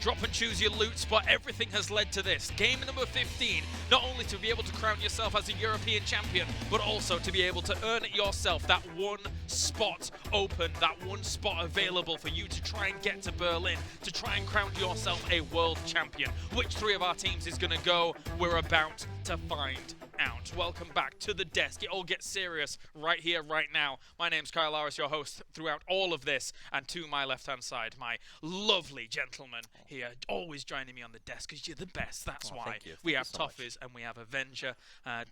drop and choose your loot spot. Everything has led to this. Game number 15, not only to be able to crown yourself as a European champion, but also to be able to earn it yourself, that one spot open, that one spot available for you to try and get to Berlin, to try and crown yourself a world champion. Which three of our teams is going to go? We're about to find out. Welcome back to the desk. It all gets serious right here, right now. My name's Kyle Lowris, your host throughout all of this, and to my left-hand side, my lovely gentleman here, always joining me on the desk, because you're the best. That's why. We have Toffees and we have Avenger.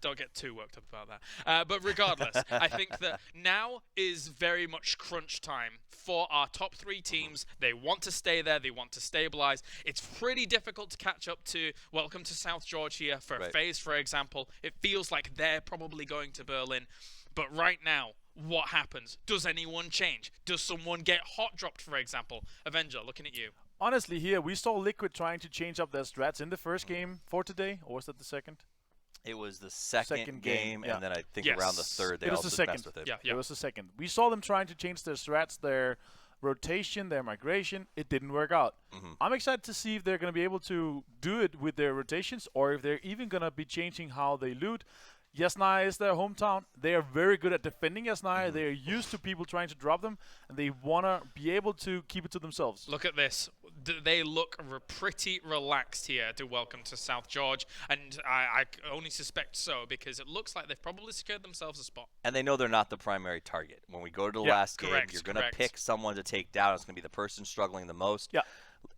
Don't get too worked up about that. But regardless, I think that now is very much crunch time for our top three teams. They want to stay there. They want to stabilize. It's pretty difficult to catch up to. Welcome to South Georgia for FaZe, for example. It feels like they're probably going to Berlin. But right now, what happens? Does anyone change? Does someone get hot dropped, for example? Avenger, looking at you. Honestly, here, we saw Liquid trying to change up their strats in the first game for today, or was that the second? It was the second game, yeah. And then I think around the third they also messed with it. Yeah, it was the second. We saw them trying to change their strats, their rotation, their migration. It didn't work out. I'm excited to see if they're going to be able to do it with their rotations, or if they're even going to be changing how they loot. Yasnaya is their hometown. They are very good at defending Yasnaya. They are used to people trying to drop them, and they want to be able to keep it to themselves. Look at this. They look pretty relaxed here to welcome to South George, and I only suspect so because it looks like they've probably secured themselves a spot. And they know they're not the primary target. When we go to the last game, you're going to pick someone to take down. It's going to be the person struggling the most. Yeah.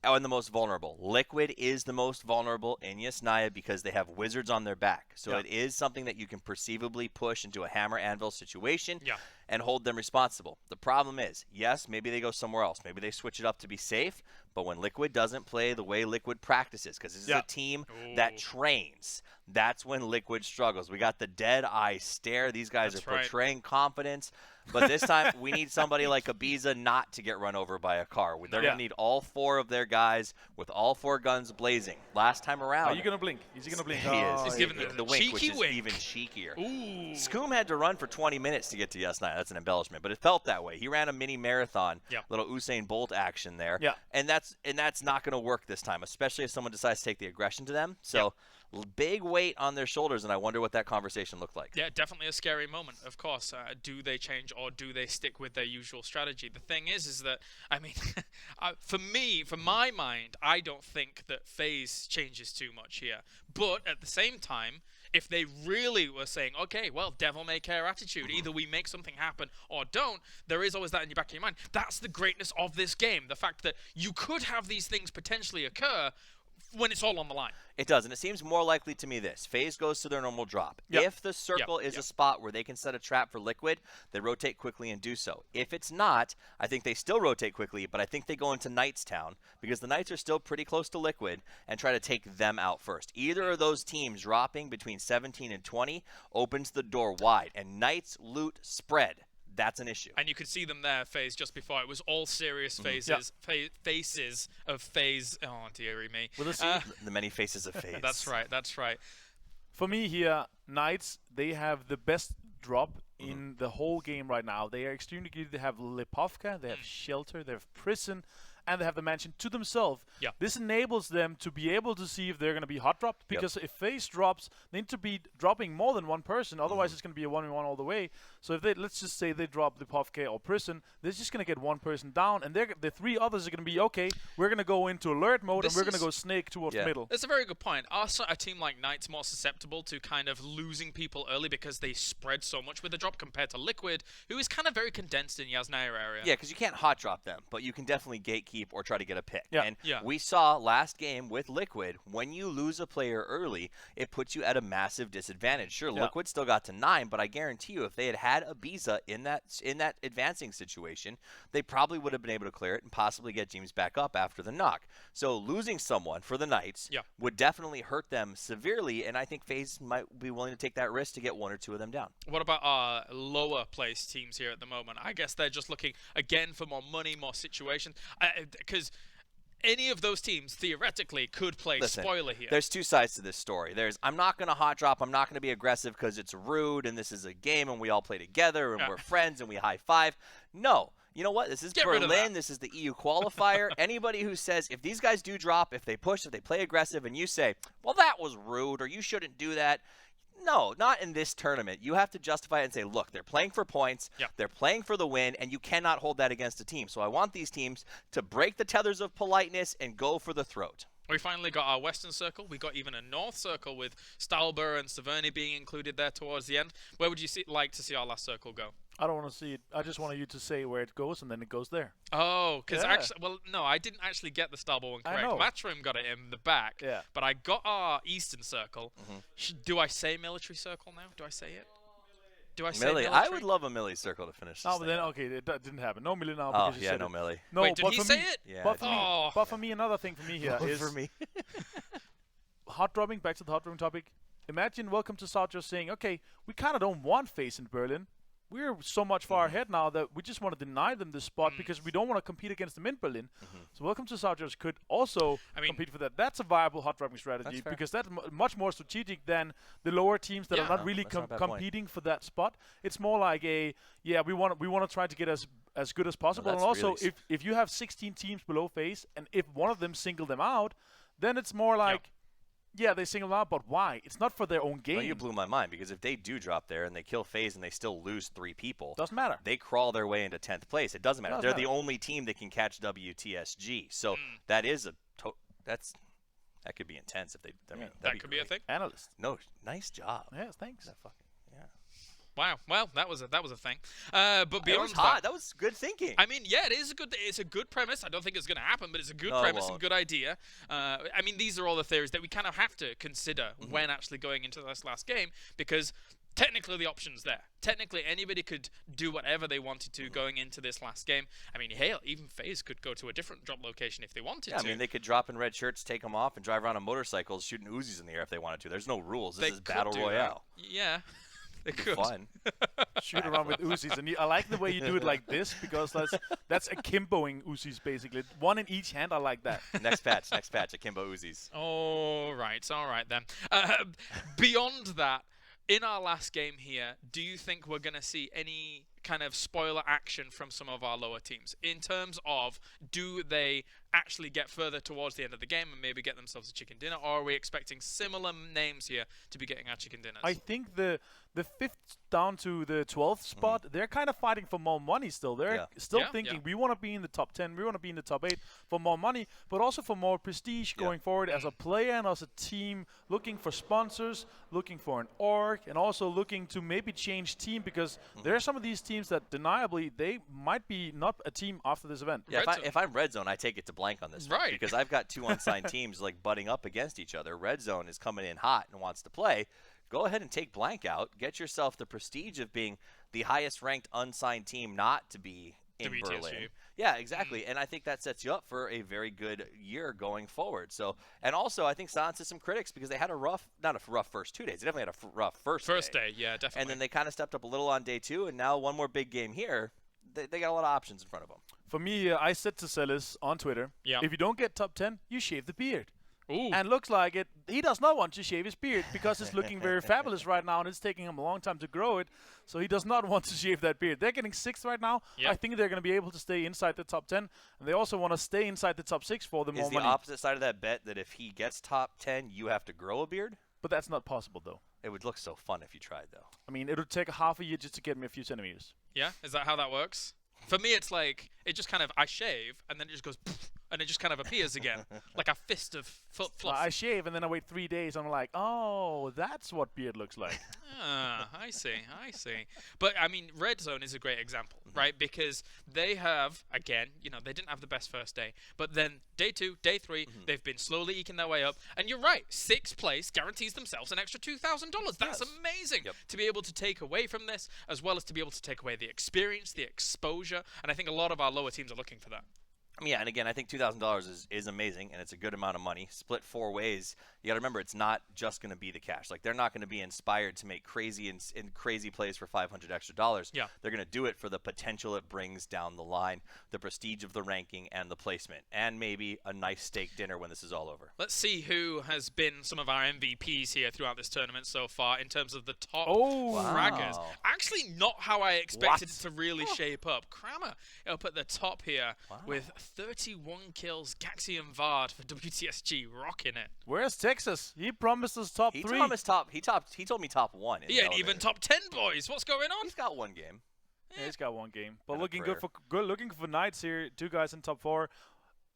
And the most vulnerable. Liquid is the most vulnerable in Yasnaya because they have wizards on their back. So it is something that you can perceivably push into a hammer anvil situation and hold them responsible. The problem is, yes, maybe they go somewhere else. Maybe they switch it up to be safe. But when Liquid doesn't play the way Liquid practices, because this is a team that trains, that's when Liquid struggles. We got the dead eye stare. These guys are portraying confidence. But this time, we need somebody like Ibiza not to get run over by a car. They're going to need all four of their guys with all four guns blazing. Last time around. Are you going to blink? Is he going to blink? He is. He's giving the wink, which is even cheekier. Ooh. Skoom had to run for 20 minutes to get to Yasnaya. That's an embellishment. But it felt that way. He ran a mini marathon, little Usain Bolt action there. Yeah. And that's not going to work this time, especially if someone decides to take the aggression to them. So big weight on their shoulders, and I wonder what that conversation looked like. Yeah, definitely a scary moment, of course. Do they change or do they stick with their usual strategy? The thing is that, I mean, for my mind, I don't think that FaZe changes too much here. But at the same time, if they really were saying, okay, well, devil may care attitude, either we make something happen or don't, there is always that in the back of your mind. That's the greatness of this game, the fact that you could have these things potentially occur when it's all on the line. It does, and it seems more likely to me this. FaZe goes to their normal drop. If the circle is a spot where they can set a trap for Liquid, they rotate quickly and do so. If it's not, I think they still rotate quickly, but I think they go into Knights Town because the Knights are still pretty close to Liquid and try to take them out first. Either of those teams dropping between 17 and 20 opens the door wide, and Knights loot spread. That's an issue. And you could see them there, FaZe, just before. It was all serious faces of FaZe. Oh, dearie me. The many faces of FaZe. That's right, that's right. For me here, Knights, they have the best drop in the whole game right now. They are extremely good. They have Lipovka, they have Shelter, they have Prison, and they have the mansion to themselves. This enables them to be able to see if they're going to be hot dropped, because if FaZe drops, they need to be dropping more than one person, otherwise it's going to be a 1v1 all the way. So if they, let's just say they drop Lipovka or Prison, they're just going to get one person down, and the three others are going to be, okay, we're going to go into alert mode, and we're going to go snake towards the middle. That's a very good point. Are a team like Knights more susceptible to kind of losing people early because they spread so much with the drop compared to Liquid, who is kind of very condensed in Yasnaya area? Yeah, because you can't hot drop them, but you can definitely gatekeep or try to get a pick. And Yeah. we saw last game with Liquid, when you lose a player early, it puts you at a massive disadvantage. Sure, Liquid still got to 9, but I guarantee you if they had had Ibiza in that advancing situation, they probably would have been able to clear it and possibly get teams back up after the knock. So losing someone for the Knights would definitely hurt them severely, and I think FaZe might be willing to take that risk to get one or two of them down. What about our lower place teams here at the moment? I guess they're just looking, again, for more money, more situations. Because any of those teams theoretically could play spoiler here. There's two sides to this story. There's, I'm not going to hot drop, I'm not going to be aggressive because it's rude and this is a game and we all play together and we're friends and we high five. No. You know what? This is Get rid of Berlin. that. This is the EU qualifier. Anybody who says, if these guys do drop, if they push, if they play aggressive, and you say, well, that was rude, or you shouldn't do that. No, not in this tournament. You have to justify it and say, look, they're playing for points, they're playing for the win, and you cannot hold that against a team. So I want these teams to break the tethers of politeness and go for the throat. We finally got our Western Circle. We got even a North Circle with Stalber and Severny being included there towards the end. Where would you like to see our last circle go? I don't want to see it. I just want you to say where it goes, and then it goes there. Oh, because actually, well, no, I didn't actually get the Stalber one correct. Matchroom got it in the back, but I got our Eastern Circle. Do I say military circle now? Do I say it? Do I say military? I would love a Millie circle to finish. No, but then it didn't happen. No Millie now. Oh because you said no Millie. No, wait, did he say it? Yeah. But for me, another thing for me here is for me. hot dropping. Back to the hot dropping topic. Imagine Welcome to South just saying, okay, we kind of don't want FaZe in Berlin. We're so much far ahead now that we just want to deny them this spot because we don't want to compete against them in Berlin. So Welcome to South just could also compete for that. That's a viable hot dropping strategy because that's much more strategic than the lower teams that are not really competing for that spot. It's more like we want to try to get as good as possible. And also, really if you have 16 teams below FaZe and if one of them single them out, then it's more like. Yeah, they single out, but why? It's not for their own game. Well, you blew my mind because if they do drop there and they kill FaZe and they still lose 3 people, doesn't matter. They crawl their way into 10th place. It doesn't matter. They're the only team that can catch WTSG. So that is that could be intense if they. I mean, that could be a thing. Analyst. No, nice job. Yes, thanks. Wow. Well, that was a thing. But beyond that was good thinking. I mean, yeah, it's a good premise. I don't think it's going to happen, but it's a good premise and good idea. I mean, these are all the theories that we kind of have to consider when actually going into this last game because technically the option's there. Technically, anybody could do whatever they wanted to going into this last game. I mean, hell, even FaZe could go to a different drop location if they wanted to. I mean, they could drop in red shirts, take them off, and drive around on motorcycles shooting Uzis in the air if they wanted to. There's no rules. This is Battle Royale. Yeah. It could. Fun. Shoot around with Uzis. And I like the way you do it like this because that's akimboing Uzis, basically. One in each hand, I like that. Next patch, akimbo Uzis. All right then. Beyond that, in our last game here, do you think we're going to see any kind of spoiler action from some of our lower teams in terms of do they actually get further towards the end of the game and maybe get themselves a chicken dinner, or are we expecting similar names here to be getting our chicken dinners? I think the 5th down to the 12th spot, they're kind of fighting for more money still. They're still thinking we want to be in the top 10, we want to be in the top 8 for more money, but also for more prestige going forward as a player and as a team, looking for sponsors, looking for an org, and also looking to maybe change team because there are some of these teams that deniably they might be not a team after this event. Yeah, if I'm Red Zone, I take it to blank on this one because I've got 2 unsigned teams like butting up against each other. Red Zone is coming in hot and wants to play. Go ahead and take blank out. Get yourself the prestige of being the highest ranked unsigned team not to be in Berlin. Yeah, exactly. And I think that sets you up for a very good year going forward. So, and also I think silence is some critics because they had not a rough first 2 days. They definitely had a rough first day. Yeah, definitely. And then they kind of stepped up a little on day 2, and now one more big game here. They got a lot of options in front of them. For me, I said to Celis on Twitter, if you don't get top 10, you shave the beard. Ooh. And looks like it. He does not want to shave his beard because it's looking very fabulous right now, and it's taking him a long time to grow it. So he does not want to shave that beard. They're getting 6th right now. Yep. I think they're going to be able to stay inside the top 10, and they also want to stay inside the top 6 for the more money. Is the opposite side of that bet that if he gets top 10, you have to grow a beard? But that's not possible, though. It would look so fun if you tried, though. I mean, it would take half a year just to get me a few centimeters. Yeah? Is that how that works? For me, it's like, it just kind of, I shave, and then it just goes, and it just kind of appears again, like a fist of fluff. I shave, and then I wait 3 days, and I'm like, oh, that's what beard looks like. I see. But, I mean, Red Zone is a great example, right? Because they have, again, they didn't have the best first day. But then day 2, day 3, they've been slowly eking their way up. And you're right, 6th place guarantees themselves an extra $2,000. That's amazing to be able to take away from this, as well as to be able to take away the experience, the exposure. And I think a lot of our lower teams are looking for that. Yeah, and again, I think $2,000 is amazing, and it's a good amount of money. Split 4 ways. You got to remember, it's not just going to be the cash. Like, they're not going to be inspired to make crazy and crazy plays for $500 extra. Yeah. They're going to do it for the potential it brings down the line, the prestige of the ranking, and the placement, and maybe a nice steak dinner when this is all over. Let's see who has been some of our MVPs here throughout this tournament so far in terms of the top fraggers. Actually, not how I expected it to really shape up. Kramer up at the top here with 31 kills. Gaxi and Vard for WTSG rocking it. Where's Texas? He promised us top 3. He told me top 1. He ain't even top 10, boys. What's going on? He's got 1 game. Yeah, he's got 1 game. But And looking looking for Knights here. 2 guys in top 4.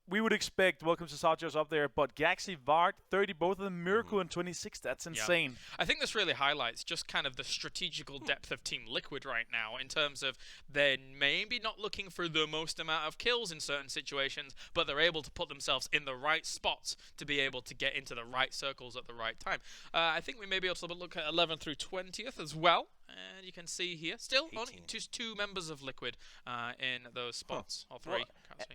We would expect Welcome to South Georgia up there, but Gaxi, Vard, 30, both of them, Miracle and 26. That's insane. Yeah. I think this really highlights just kind of the strategical depth of Team Liquid right now in terms of they're maybe not looking for the most amount of kills in certain situations, but they're able to put themselves in the right spots to be able to get into the right circles at the right time. I think we may be able to look at 11th through 20th as well. And you can see here, still only just 2 members of Liquid in those spots, or 3. Well,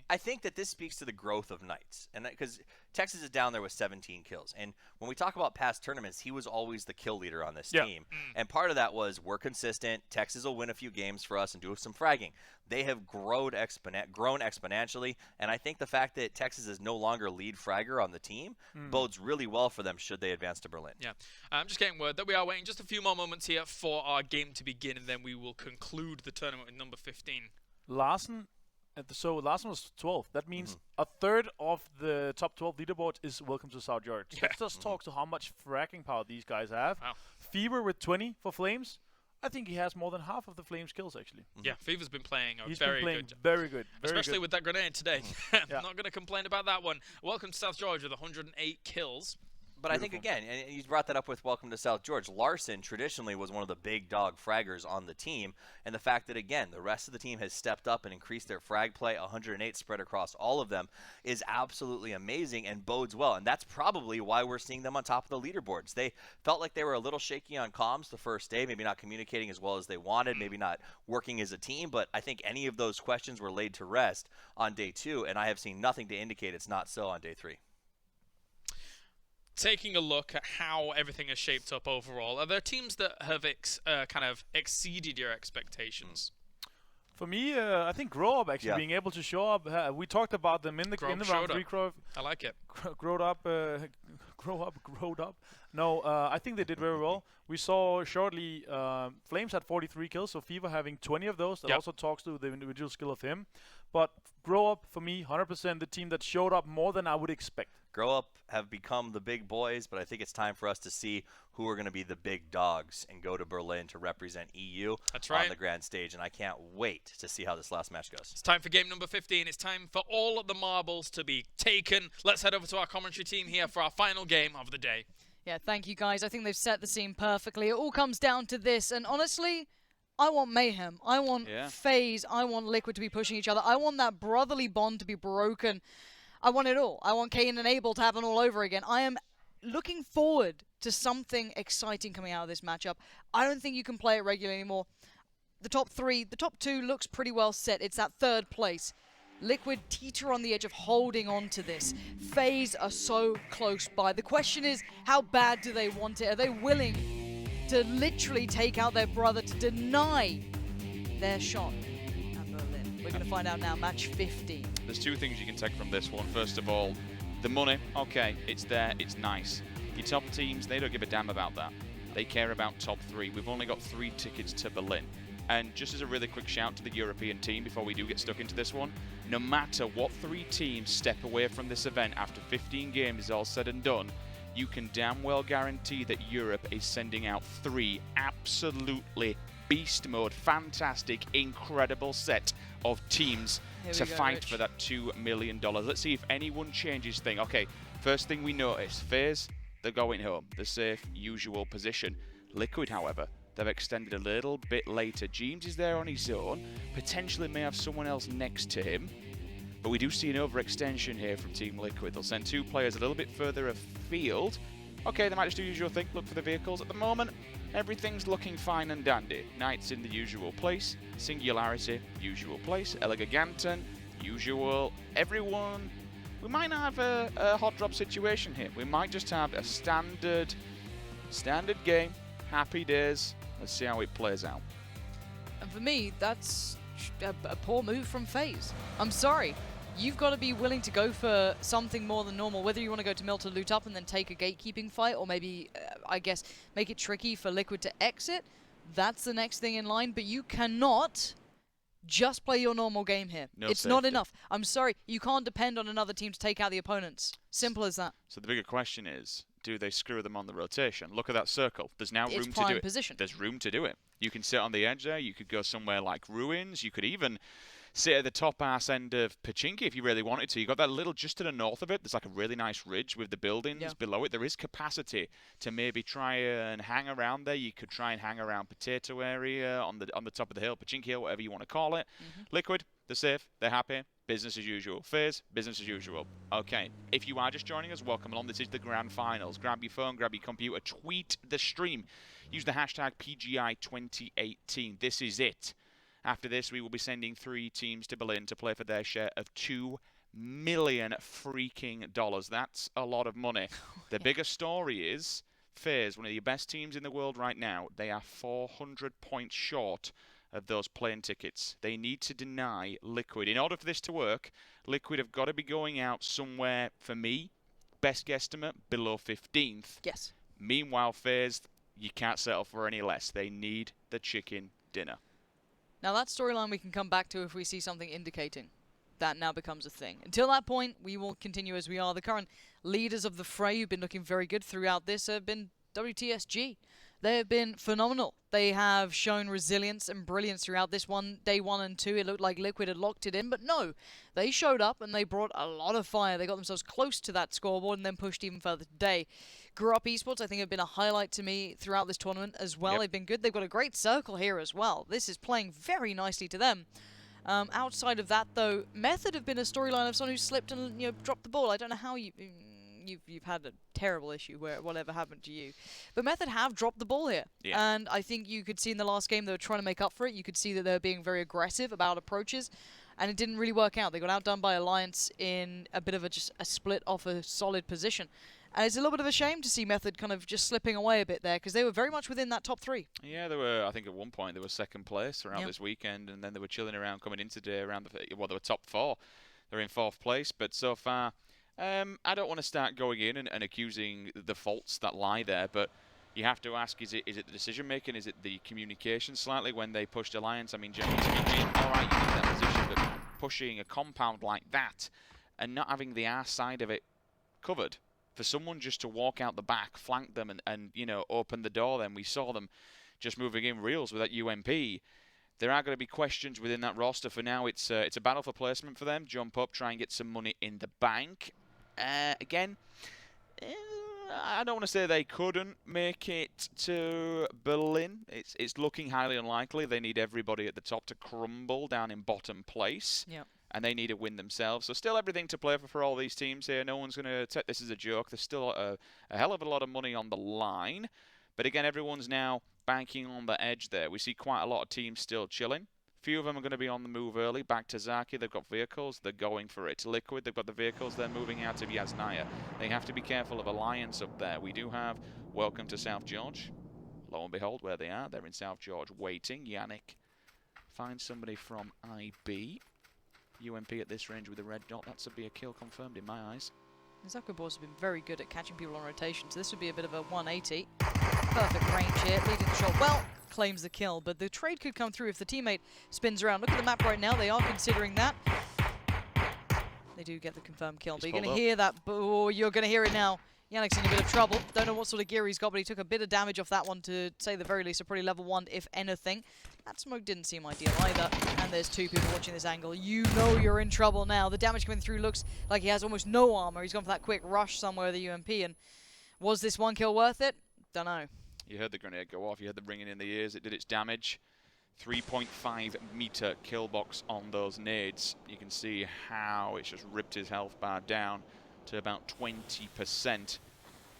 I think that this speaks to the growth of Knights, and because Texas is down there with 17 kills, and when we talk about past tournaments, he was always the kill leader on this team, and part of that was we're consistent. Texas will win a few games for us and do some fragging. They have grown exponentially, and I think the fact that Texas is no longer lead fragger on the team bodes really well for them should they advance to Berlin. Yeah, I'm just getting word that we are waiting just a few more moments here for our game to begin, and then we will conclude the tournament with number 15. Larson was 12th. That means a third of the top 12 leaderboard is Welcome to South Georgia. Yeah. Let's just talk to how much fracking power these guys have. Wow. Fever with 20 for Flames. I think he has more than half of the Flames kills, actually. Yeah, Fever's been playing He's very been playing good. very good. Especially with that grenade today. Yeah. Not going to complain about that one. Welcome to South Georgia with 108 kills. But I think, again, and you brought that up with Welcome to South George, Larson traditionally was one of the big dog fraggers on the team. And the fact that, again, the rest of the team has stepped up and increased their frag play, 108 spread across all of them, is absolutely amazing and bodes well. And that's probably why we're seeing them on top of the leaderboards. They felt like they were a little shaky on comms the first day, maybe not communicating as well as they wanted, maybe not working as a team. But I think any of those questions were laid to rest on day 2, and I have seen nothing to indicate it's not so on day 3. Taking a look at how everything has shaped up overall, are there teams that have kind of exceeded your expectations? For me, I think Grow Up actually being able to show up. We talked about them in the round 3. I like it. Growed up. No, I think they did very well. We saw shortly Flames had 43 kills, so Fever having 20 of those. That also talks to the individual skill of him. But Grow Up, for me, 100% the team that showed up more than I would expect. Grow Up have become the big boys, but I think it's time for us to see who are going to be the big dogs and go to Berlin to represent EU on the grand stage, and I can't wait to see how this last match goes. It's time for game number 15. It's time for all of the marbles to be taken. Let's head over to our commentary team here for our final game of the day. Yeah, thank you guys. I think they've set the scene perfectly. It all comes down to this, and honestly, I want mayhem. I want FaZe. I want Liquid to be pushing each other. I want that brotherly bond to be broken. I want it all. I want Kane and Abel to happen all over again. I am looking forward to something exciting coming out of this matchup. I don't think you can play it regularly anymore. The top 2 looks pretty well set. It's that 3rd place. Liquid teeter on the edge of holding on to this. FaZe are so close by. The question is, how bad do they want it? Are they willing to literally take out their brother to deny their shot at Berlin? We're going to find out now. Match 15. There's 2 things you can take from this one. First of all, the money. Okay, it's there. It's nice. Your top teams, they don't give a damn about that. They care about top 3. We've only got 3 tickets to Berlin. And just as a really quick shout to the European team before we do get stuck into this one, no matter what 3 teams step away from this event after 15 games is all said and done, you can damn well guarantee that Europe is sending out 3 absolutely beast mode, fantastic, incredible set of teams to fight for that $2 million. Let's see if anyone changes thing. Okay, first thing we notice, FaZe, they're going home. The safe, usual position. Liquid, however, they've extended a little bit later. James is there on his own, potentially may have someone else next to him, but we do see an overextension here from Team Liquid. They'll send 2 players a little bit further afield. Okay, they might just do the usual thing, look for the vehicles. At the moment, everything's looking fine and dandy. Knights in the usual place, Singularity, usual place, Elegiganten, usual. Everyone, we might not have a hot drop situation here. We might just have a standard game. Happy days. Let's see how it plays out. And for me, that's a poor move from FaZe. I'm sorry. You've got to be willing to go for something more than normal, whether you want to go to Mill to loot up and then take a gatekeeping fight, or maybe, I guess, make it tricky for Liquid to exit. That's the next thing in line, but you cannot just play your normal game here. No it's safety. not enough. I'm sorry, you can't depend on another team to take out the opponents. Simple as that. So the bigger question is, do they screw them on the rotation? Look at that circle. There's now room to do it. Position. There's room to do it. You can sit on the edge there. You could go somewhere like Ruins. You could even sit at the top ass end of Pachinki if you really wanted to. You got that little just to the north of it. There's like a really nice ridge with the buildings below it. There is capacity to maybe try and hang around there. You could try and hang around Potato area on the top of the hill, Pachinki Hill, whatever you want to call it. Liquid, they're safe, they're happy. Business as usual. FaZe, business as usual. Okay, if you are just joining us, welcome along. This is the grand finals. Grab your phone, grab your computer, tweet the stream. Use the hashtag PGI2018. This is it. After this, we will be sending 3 teams to Berlin to play for their share of $2 million freaking dollars. That's a lot of money. The bigger story is FaZe, one of the best teams in the world right now. They are 400 points short of those plane tickets. They need to deny Liquid. In order for this to work, Liquid have got to be going out somewhere, for me, best guesstimate, below 15th. Yes. Meanwhile, FaZe, you can't settle for any less. They need the chicken dinner. Now that storyline we can come back to if we see something indicating that now becomes a thing. Until that point, we will continue as we are. The current leaders of the fray who've been looking very good throughout this have been WTSG. They have been phenomenal. They have shown resilience and brilliance throughout this one. Day 1 and 2, it looked like Liquid had locked it in, but no. They showed up and they brought a lot of fire. They got themselves close to that scoreboard and then pushed even further today. Grew Up Esports, I think, have been a highlight to me throughout this tournament as well. They've been good. They've got a great circle here as well. This is playing very nicely to them. Outside of that, though, Method have been a storyline of someone who slipped and dropped the ball. I don't know how you've had a terrible issue where whatever happened to you. But Method have dropped the ball here. Yeah. And I think you could see in the last game they were trying to make up for it. You could see that they were being very aggressive about approaches. And it didn't really work out. They got outdone by Alliance in a bit of just a split off a solid position. And it's a little bit of a shame to see Method kind of just slipping away a bit there because they were very much within that top 3. Yeah, they were. I think at one point they were second place around this weekend, and then they were chilling around coming into today around they were top 4. They're in 4th place, but so far, I don't want to start going in and accusing the faults that lie there, but you have to ask: is it the decision making? Is it the communication slightly when they pushed Alliance? I mean, generally speaking, all right, you need that position, but pushing a compound like that and not having the R side of it covered. For someone just to walk out the back, flank them, and open the door, then we saw them just moving in reels with that UMP. There are going to be questions within that roster. For now, it's a battle for placement for them. Jump up, try and get some money in the bank. Again, I don't want to say they couldn't make it to Berlin. It's looking highly unlikely. They need everybody at the top to crumble down in bottom place. Yep. And they need to win themselves. So still everything to play for all these teams here. No one's going to take this as a joke. There's still a hell of a lot of money on the line. But again, everyone's now banking on the edge there. We see quite a lot of teams still chilling. A few of them are going to be on the move early. Back to Zaki. They've got vehicles. They're going for it. Liquid, they've got the vehicles. They're moving out of Yasnaya. They have to be careful of Alliance up there. We do have Welcome to South George. Lo and behold, where they are. They're in South George waiting. Yannick finds somebody from IB. UMP at this range with a red dot. That's be a kill confirmed in my eyes. Zucker Boys have been very good at catching people on rotation, so this would be a bit of a 180. Perfect range here, leading the shot well, claims the kill, but the trade could come through if the teammate spins around. Look at the map right now, they are considering that. They do get the confirmed kill, but you're going to hear that, you're going to hear it now. Yannick's in a bit of trouble. Don't know what sort of gear he's got, but he took a bit of damage off that one to say the very least, so probably level 1 if anything. That smoke didn't seem ideal either. And there's 2 people watching this angle. You know you're in trouble now. The damage coming through looks like he has almost no armor. He's gone for that quick rush somewhere with the UMP. And was this 1 kill worth it? Don't know. You heard the grenade go off. You heard the ringing in the ears. It did its damage. 3.5 meter kill box on those nades. You can see how it's just ripped his health bar down to about 20%.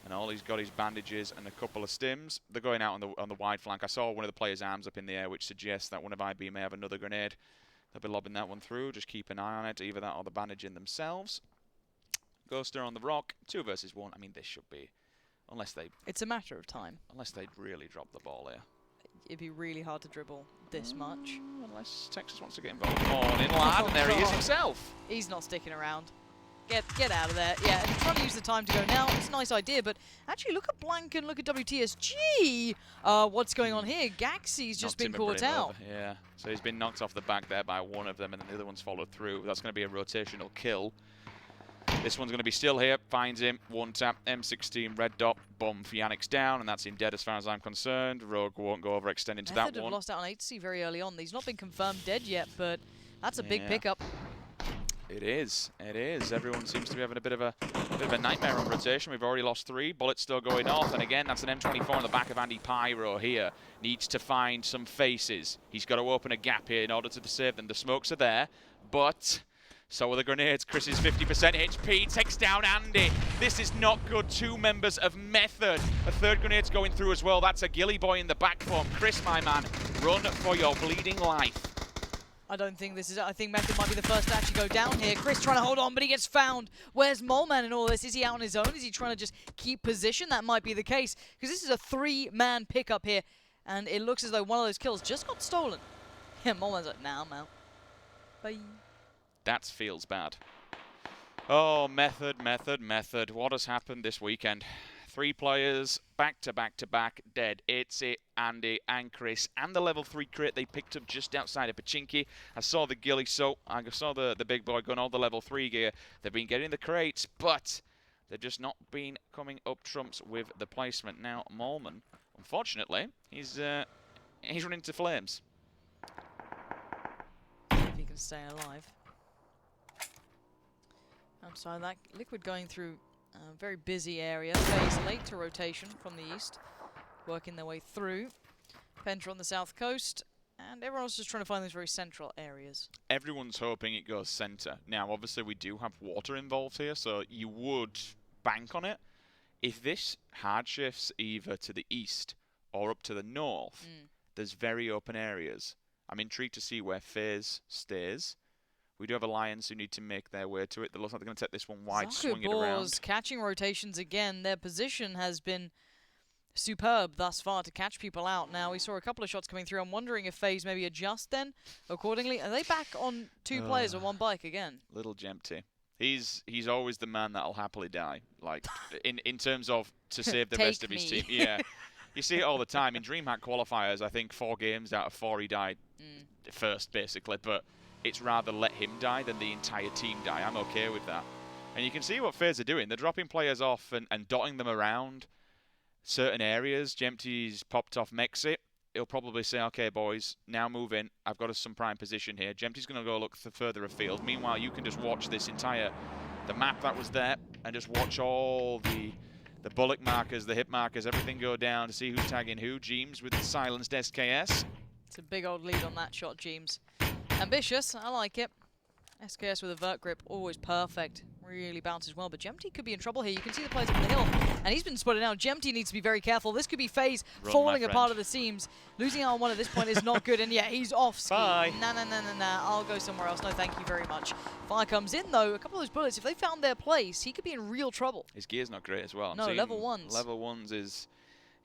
And all he's got is bandages and a couple of stims. They're going out on the wide flank. I saw one of the players' arms up in the air, which suggests that one of IB may have another grenade. They'll be lobbing that one through. Just keep an eye on it. Either that or the bandage in themselves. Ghoster on the rock. 2 versus 1. I mean, this should be... Unless they... It's a matter of time. Unless they'd really drop the ball here. It'd be really hard to dribble this much. Unless Texas wants to get involved. Oh, in lad, and there he is himself. He's not sticking around. Get out of there. Yeah, and trying to use the time to go now. It's a nice idea, but actually look at Blank and look at WTSG. What's going on here? Gaxie's just been caught out. Yeah, so he's been knocked off the back there by one of them, and then the other one's followed through. That's going to be a rotational kill. This one's going to be still here. Finds him. 1 tap. M16. Red dot. Bomb for Yannick's down, and that's him dead as far as I'm concerned. Rogue won't go overextend into that one. Have lost out on HC very early on. He's not been confirmed dead yet, but that's a big pickup. It is. It is. Everyone seems to be having a bit of a nightmare on rotation. We've already lost 3. Bullets still going off, and again, that's an M24 on the back of Andy Pyro here. Needs to find some faces. He's got to open a gap here in order to save them. The smokes are there, but... so are the grenades. Chris is 50% HP, takes down Andy. This is not good. 2 members of Method. A 3rd grenade's going through as well. That's a Gilly Boy in the back form. Chris, my man, run for your bleeding life. I don't think this is it. I think Method might be the first to actually go down here. Chris trying to hold on, but he gets found. Where's Moleman in all this? Is he out on his own? Is he trying to just keep position? That might be the case, because this is a 3-man pickup here, and it looks as though one of those kills just got stolen. Yeah, Moleman's like, nah, I'm out. Bye. That feels bad. Oh, Method. What has happened this weekend? 3 players, back to back, dead. It's it, Andy and Chris, and the level 3 crate they picked up just outside of Pachinki. I saw the Gilly, so I saw the big boy going all the level 3 gear. They've been getting the crates, but they've just not been coming up trumps with the placement. Now, Moleman, unfortunately, he's running into flames. If he can stay alive. Outside that, Liquid going through a very busy area. Phase late to rotation from the east, working their way through. Penta on the south coast, and everyone else is trying to find those very central areas. Everyone's hoping it goes center. Now, obviously, we do have water involved here, so you would bank on it. If this hard shifts either to the east or up to the north, there's very open areas. I'm intrigued to see where FaZe stays. We do have Alliance who need to make their way to it. They look like they're going to take this one wide, swing it around. Catching rotations again. Their position has been superb thus far to catch people out. Now, we saw a couple of shots coming through. I'm wondering if FaZe maybe adjust then accordingly. Are they back on 2 players on 1 bike again? Little Jempty. He's always the man that'll happily die. Like, in terms of to save the rest of his team. Yeah. You see it all the time. In DreamHack qualifiers, I think 4 games out of 4 he died first, basically. But it's rather let him die than the entire team die. I'm okay with that. And you can see what FaZe are doing. They're dropping players off and dotting them around certain areas. Jempty's popped off Mexit. He'll probably say, okay, boys, now move in. I've got us some prime position here. Jempty's going to go look further afield. Meanwhile, you can just watch this the map that was there, and just watch all the bullet markers, the hit markers, everything go down to see who's tagging who. Jeems with the silenced SKS. It's a big old lead on that shot, Jeems. Ambitious, I like it. SKS with a vert grip, always perfect. Really bounces well, but Jempty could be in trouble here. You can see the players up on the hill, and he's been spotted out. Jempty needs to be very careful. This could be FaZe falling apart at the seams. Losing out on 1 at this point is not good, and yeah, he's off ski. Bye. Nah, I'll go somewhere else. No, thank you very much. Fire comes in, though. A couple of those bullets, if they found their place, he could be in real trouble. His gear's not great as well. No, level 1s. Level 1s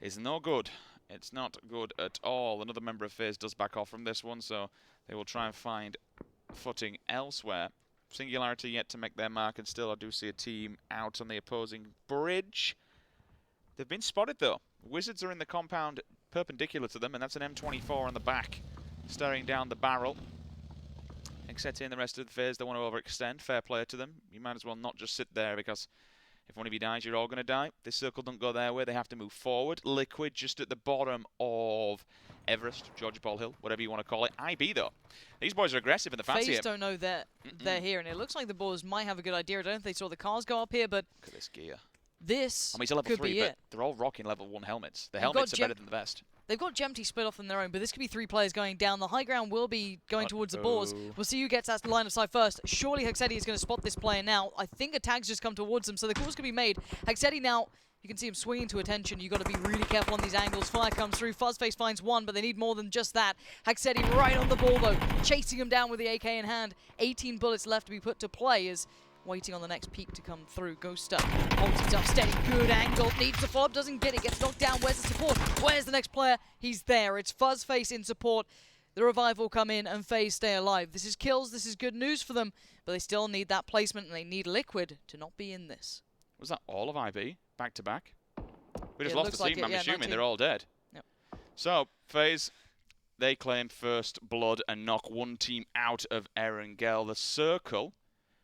is no good. It's not good at all. Another member of FaZe does back off from this one, so they will try and find footing elsewhere. Singularity yet to make their mark, and still I do see a team out on the opposing bridge. They've been spotted, though. Wizards are in the compound perpendicular to them, and that's an M24 on the back, staring down the barrel. Except in the rest of the FaZe, they want to overextend. Fair play to them. You might as well not just sit there, because if one of you dies, you're all going to die. This circle don't go their way. They have to move forward. Liquid just at the bottom of Everest, Georgia Ball Hill, whatever you want to call it. IB, though. These boys are aggressive in the fancy. FaZe don't know that they're here, and it looks like the Bulls might have a good idea. I don't know if they saw the cars go up here, but look at this gear. This I mean, it's a level could 3, be but it. they're all rocking level 1 helmets. The helmets are better than the vest. They've got Jempty split off on their own, but this could be 3 players going down. The high ground will be going towards the boars. We'll see who gets that line of sight first. Surely Hexetti is going to spot this player now. I think a tag's just come towards them, so the call's going to be made. Hexetti now You can see him swinging to attention. You've got to be really careful on these angles. Fire comes through. Fuzzface finds one, but they need more than just that. Haxetti right on the ball, though, chasing him down with the AK in hand. 18 bullets left to be put to play as waiting on the next peak to come through. Ghoster holds it up steady. Good angle. Needs the follow-up. Doesn't get it. Gets knocked down. Where's the support? Where's the next player? He's there. It's Fuzzface in support. The revive will come in and FaZe stay alive. This is kills. This is good news for them, but they still need that placement, and they need Liquid to not be in this. Was that all of IB back to back? We just It lost the looks team. like it, I'm assuming 19. they're all dead. Yep. So FaZe, they claim first blood and knock one team out of Erangel. The circle.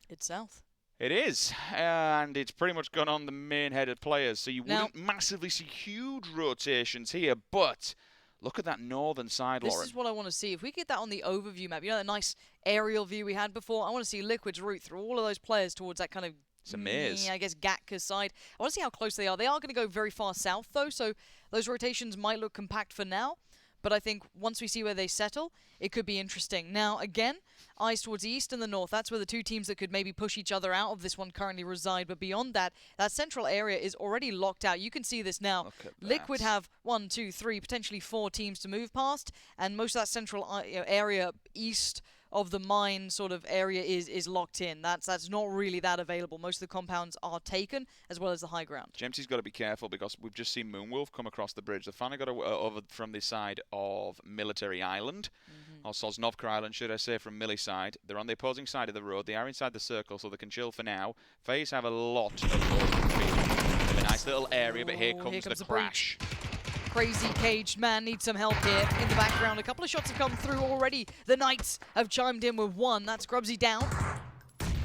It's south. It is, and it's pretty much gone on the main-headed players, so you wouldn't massively see huge rotations here, but look at that northern side, Lauren. This is what I want to see. If we get that on the overview map, you know that nice aerial view we had before, I want to see Liquid's route through all of those players towards that kind of, it's a maze. I guess, Gatka's side. I want to see how close they are. They are going to go very far south, though, so those rotations might look compact for now. But I think once we see where they settle, it could be interesting. Now, again, eyes towards the east and the north. That's where the two teams that could maybe push each other out of this one currently reside. But beyond that, that central area is already locked out. You can see this now. Liquid have 1, 2, 3, potentially 4 teams to move past. And most of that central area east of the mine sort of area is locked in. That's not really that available. Most of the compounds are taken, as well as the high ground. Gemty's got to be careful because we've just seen Moonwolf come across the bridge. They've finally got over from the side of Military Island, or Sosnovka Island, should I say, from Millie side. They're on the opposing side of the road. They are inside the circle, so they can chill for now. FaZe have a lot of a nice little area, but here comes the crash. Crazy caged man needs some help here in the background. A couple of shots have come through already. The Knights have chimed in with one. That's Grubsy down.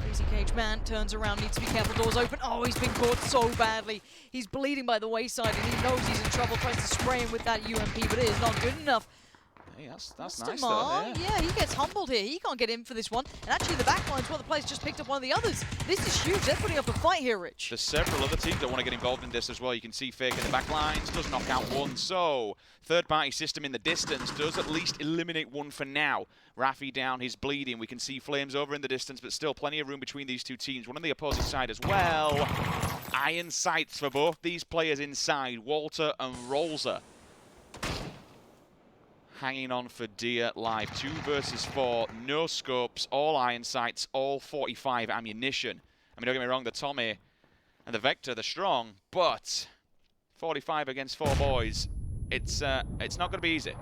Crazy caged man turns around, needs to be careful. Doors open. Oh, he's been caught so badly. He's bleeding by the wayside, and he knows he's in trouble. Tries to spray him with that UMP, but it is not good enough. Hey, that's nice though. Yeah, he gets humbled here. He can't get in for this one. And actually, the back line's one of the players just picked up one of the others. This is huge. They're putting up a fight here, Rich. There's several other teams that want to get involved in this as well. You can see Fake in the back lines, does knock out one. So, third-party system in the distance does at least eliminate one for now. Rafi down, he's bleeding. We can see Flames over in the distance, but still plenty of room between these two teams. One on the opposing side as well. Iron sights for both these players inside, Walter and Rolzer. Hanging on for dear life. 2 versus 4, no scopes, all iron sights, all 45 ammunition. I mean, don't get me wrong, the Tommy and the Vector, they're strong, but 45 against 4 boys, it's not going to be easy.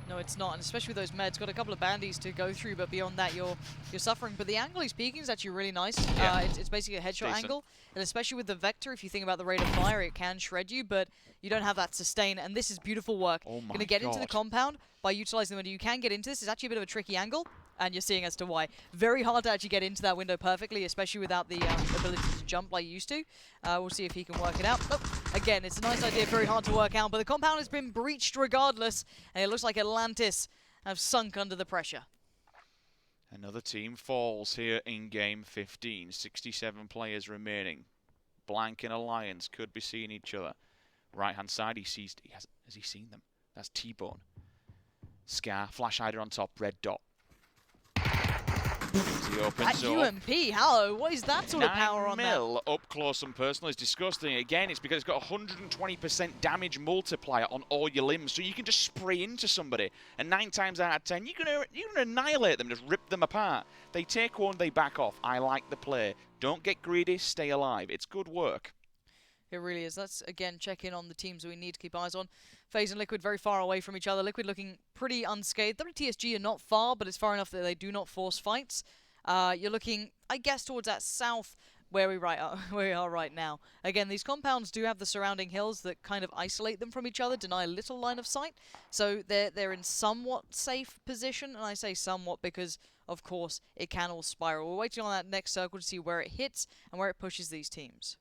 No, it's not, and especially with those meds. Got a couple of bandies to go through, but beyond that, you're suffering. But the angle he's peeking is actually really nice. Yeah. It's basically a headshot angle, and especially with the Vector, if you think about the rate of fire, it can shred you, but you don't have that sustain, and this is beautiful work. Oh my Gonna get into the God. compound by utilizing the window. You can get into this. It's actually a bit of a tricky angle, and you're seeing as to why. Very hard to actually get into that window perfectly, especially without the ability to jump like you used to. We'll see if he can work it out. Nope. Again, it's a nice idea, very hard to work out, but the compound has been breached regardless, and it looks like Atlantis have sunk under the pressure. Another team falls here in game 15. 67 players remaining. Blank and Alliance could be seeing each other. Right-hand side, has he seen them? That's T-Bone. Scar, Flash Hider on top, red dot. He opens That up. UMP, hello, what is that sort of power on that? 9 mil up close and personal is disgusting. Again, it's because it's got 120% damage multiplier on all your limbs, so you can just spray into somebody, and 9 times out of 10, you're gonna annihilate them, just rip them apart. They take one, they back off. I like the play. Don't get greedy, stay alive. It's good work. It really is. Let's, again, check in on the teams we need to keep eyes on. FaZe and Liquid very far away from each other. Liquid looking pretty unscathed. WTSG are not far, but it's far enough that they do not force fights. You're looking, I guess, towards that south where we are right now. Again, these compounds do have the surrounding hills that kind of isolate them from each other, deny a little line of sight. So they're in somewhat safe position, and I say somewhat because, of course, it can all spiral. We're waiting on that next circle to see where it hits and where it pushes these teams.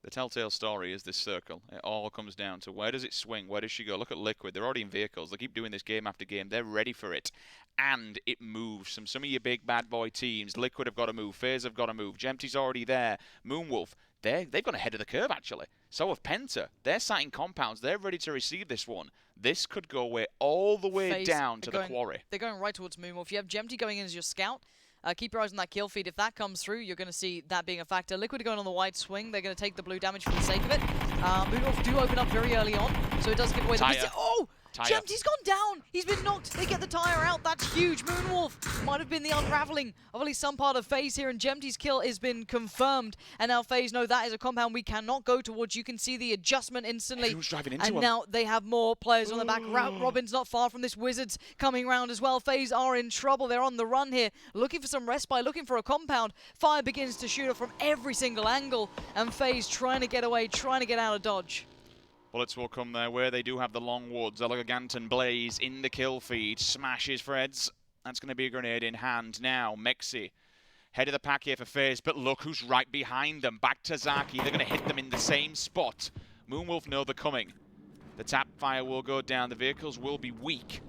The telltale story is this circle. It all comes down to where does it swing? Where does she go? Look at Liquid. They're already in vehicles. They keep doing this game after game. They're ready for it. And it moves. Some of your big bad boy teams, Liquid have got to move. FaZe have got to move. Gemty's already there. Moonwolf, they've gone ahead of the curve, actually. So have Penta. They're sighting compounds. They're ready to receive this one. This could go all the way FaZe down to the quarry. They're going right towards Moonwolf. You have Gemty going in as your scout. Keep your eyes on that kill feed. If that comes through, you're going to see that being a factor. Liquid are going on the wide swing. They're going to take the blue damage for the sake of it. Moonwolf do open up very early on, so it does give away the... Oh! Jemty's gone down! He's been knocked! They get the tire out! That's huge! Moonwolf might have been the unraveling of at least some part of FaZe here, and Jemty's kill has been confirmed. And now FaZe know that is a compound we cannot go towards. You can see the adjustment instantly. Everyone's driving into and him. now they have more players on the back. Robin's not far from this. Wizards coming round as well. FaZe are in trouble. They're on the run here, looking for some respite, looking for a compound. Fire begins to shoot up from every single angle, and FaZe trying to get away, trying to get out of dodge. Bullets will come their way. They do have the long woods. Elegant Blaze in the kill feed. Smashes Freds. That's going to be a grenade in hand now. Mexi. Head of the pack here for FaZe, but look who's right behind them. Back to Zaki. They're going to hit them in the same spot. Moonwolf know they're coming. The tap fire will go down. The vehicles will be weak.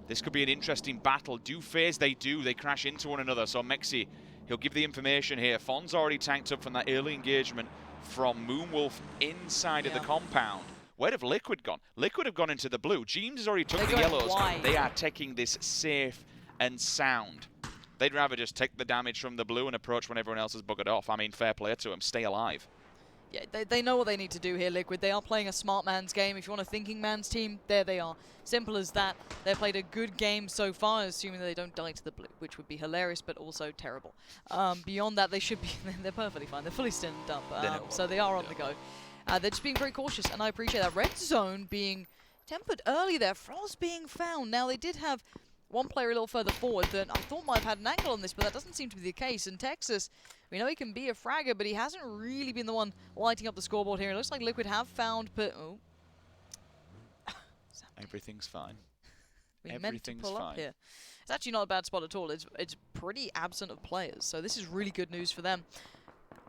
This could be an interesting battle. Do FaZe? They do. They crash into one another. So Mexi, he'll give the information here. Fon's already tanked up from that early engagement from Moonwolf inside of the compound. Where have Liquid gone? Liquid have gone into the blue. Jeems has already took the yellows. Wide. They are taking this safe and sound. They'd rather just take the damage from the blue and approach when everyone else has buggered off. I mean, fair play to them. Stay alive. Yeah, they know what they need to do here, Liquid. They are playing a smart man's game. If you want a thinking man's team, there they are. Simple as that. They've played a good game so far, assuming that they don't die to the blue, which would be hilarious, but also terrible. Beyond that, they should be... They're perfectly fine. They're fully stinned up, so they are on the go. They're just being very cautious, and I appreciate that. Red zone being tempered early there. Frost being found. Now, they did have one player a little further forward that I thought might have had an angle on this, but that doesn't seem to be the case. And Texas, we know he can be a fragger, but he hasn't really been the one lighting up the scoreboard here. It looks like Liquid have found... Oh. Everything's fine. We meant to pull up here. It's actually not a bad spot at all. It's pretty absent of players, so this is really good news for them.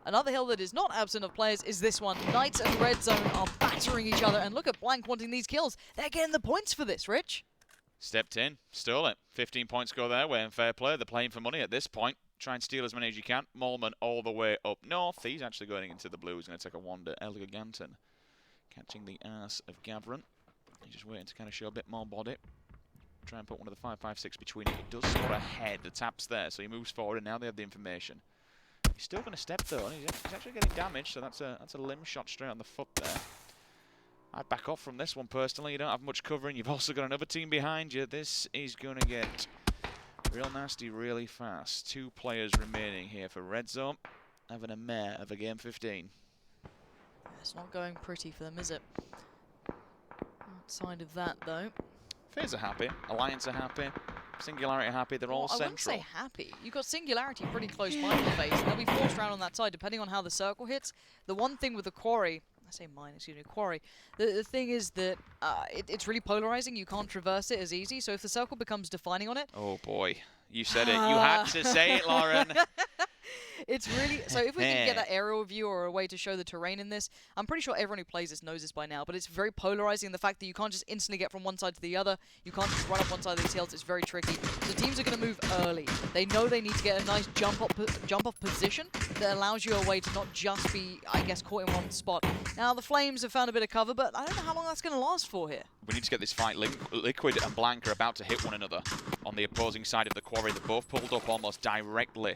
Another hill that is not absent of players is this one. Knights and Red Zone are battering each other, and look at Blank wanting these kills. They're getting the points for this, Rich. Stepped in, stole it. 15 points go their way, and fair play. They're playing for money at this point. Try and steal as many as you can. Molman all the way up north. He's actually going into the blue. He's going to take a wander. Eleganton catching the ass of Gavron. He's just waiting to kind of show a bit more body. Try and put one of the 5.56 between it. It does score ahead. The tap's there, so he moves forward, and now they have the information. He's still going to step though, and he's actually getting damaged, so that's a limb shot straight on the foot there. I'd back off from this one personally. You don't have much covering. You've also got another team behind you. This is going to get real nasty really fast. 2 players remaining here for Red Zone, having a mare of a game 15. It's not going pretty for them, is it? Outside of that, though. FaZe are happy. Alliance are happy. Singularity happy. They're all central. I wouldn't say happy. You've got Singularity pretty close by to FaZe. They'll be forced around on that side, depending on how the circle hits. The one thing with the Quarry... I say mine, excuse me, Quarry. The thing is that it's really polarizing. You can't traverse it as easy. So if the circle becomes defining on it... Oh, boy. You said it. You had to say it, Lauren. It's really... So if we can get that aerial view or a way to show the terrain in this, I'm pretty sure everyone who plays this knows this by now, but it's very polarizing, the fact that you can't just instantly get from one side to the other. You can't just run up one side of these hills. It's very tricky. So teams are going to move early. They know they need to get a nice jump off position that allows you a way to not just be, I guess, caught in one spot. Now, the Flames have found a bit of cover, but I don't know how long that's going to last for here. We need to get this fight. Liquid and Blank are about to hit one another on the opposing side of the Quarry. They're both pulled up almost directly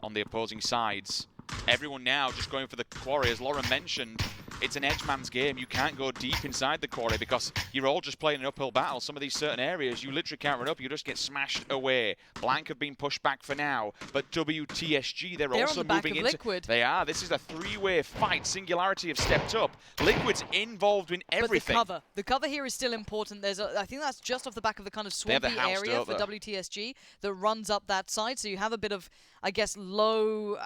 on the opposing sides. Everyone now just going for the Quarry. As Lauren mentioned, it's an edge man's game. You can't go deep inside the Quarry because you're all just playing an uphill battle. Some of these certain areas, you literally can't run up. You just get smashed away. Blank have been pushed back for now, but WTSG, they're also on the moving into... Liquid. They are. This is a 3-way fight. Singularity have stepped up. Liquid's involved in everything. But the cover here is still important. There's I think that's just off the back of the kind of swampy area for WTSG that runs up that side. So you have a bit of, I guess, low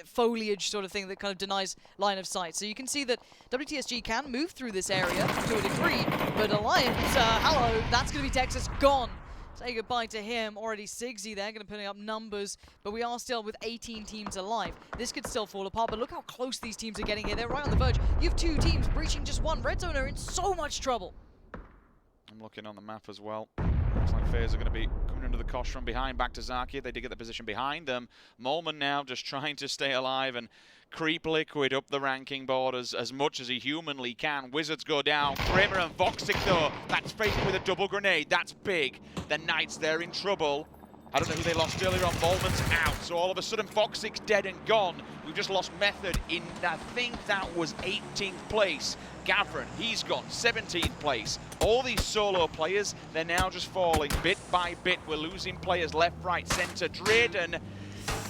foliage sort of thing that kind of denies line of sight. So you can see that WTSG can move through this area to a degree, but Alliance, hello, that's going to be Texas gone. Say goodbye to him. Already Sigsy there, going to put up numbers, but we are still with 18 teams alive. This could still fall apart, but look how close these teams are getting here. They're right on the verge. You have 2 teams breaching just one. Red Zone are in so much trouble. I'm looking on the map as well. Looks like FaZe are going to be coming under the cosh from behind. Back to Zaki. They did get the position behind them. Molman now just trying to stay alive and creep Liquid up the ranking board as much as he humanly can. Wizards go down. Kramer and Voxic though, that's faced with a double grenade. That's big. The Knights, they're in trouble. I don't know who they lost earlier on. Bowman's out. So all of a sudden, Fox6 dead and gone. We've just lost Method in, I think that was 18th place. Gavron, he's gone, 17th place. All these solo players, they're now just falling bit by bit. We're losing players left, right, center. Drayden,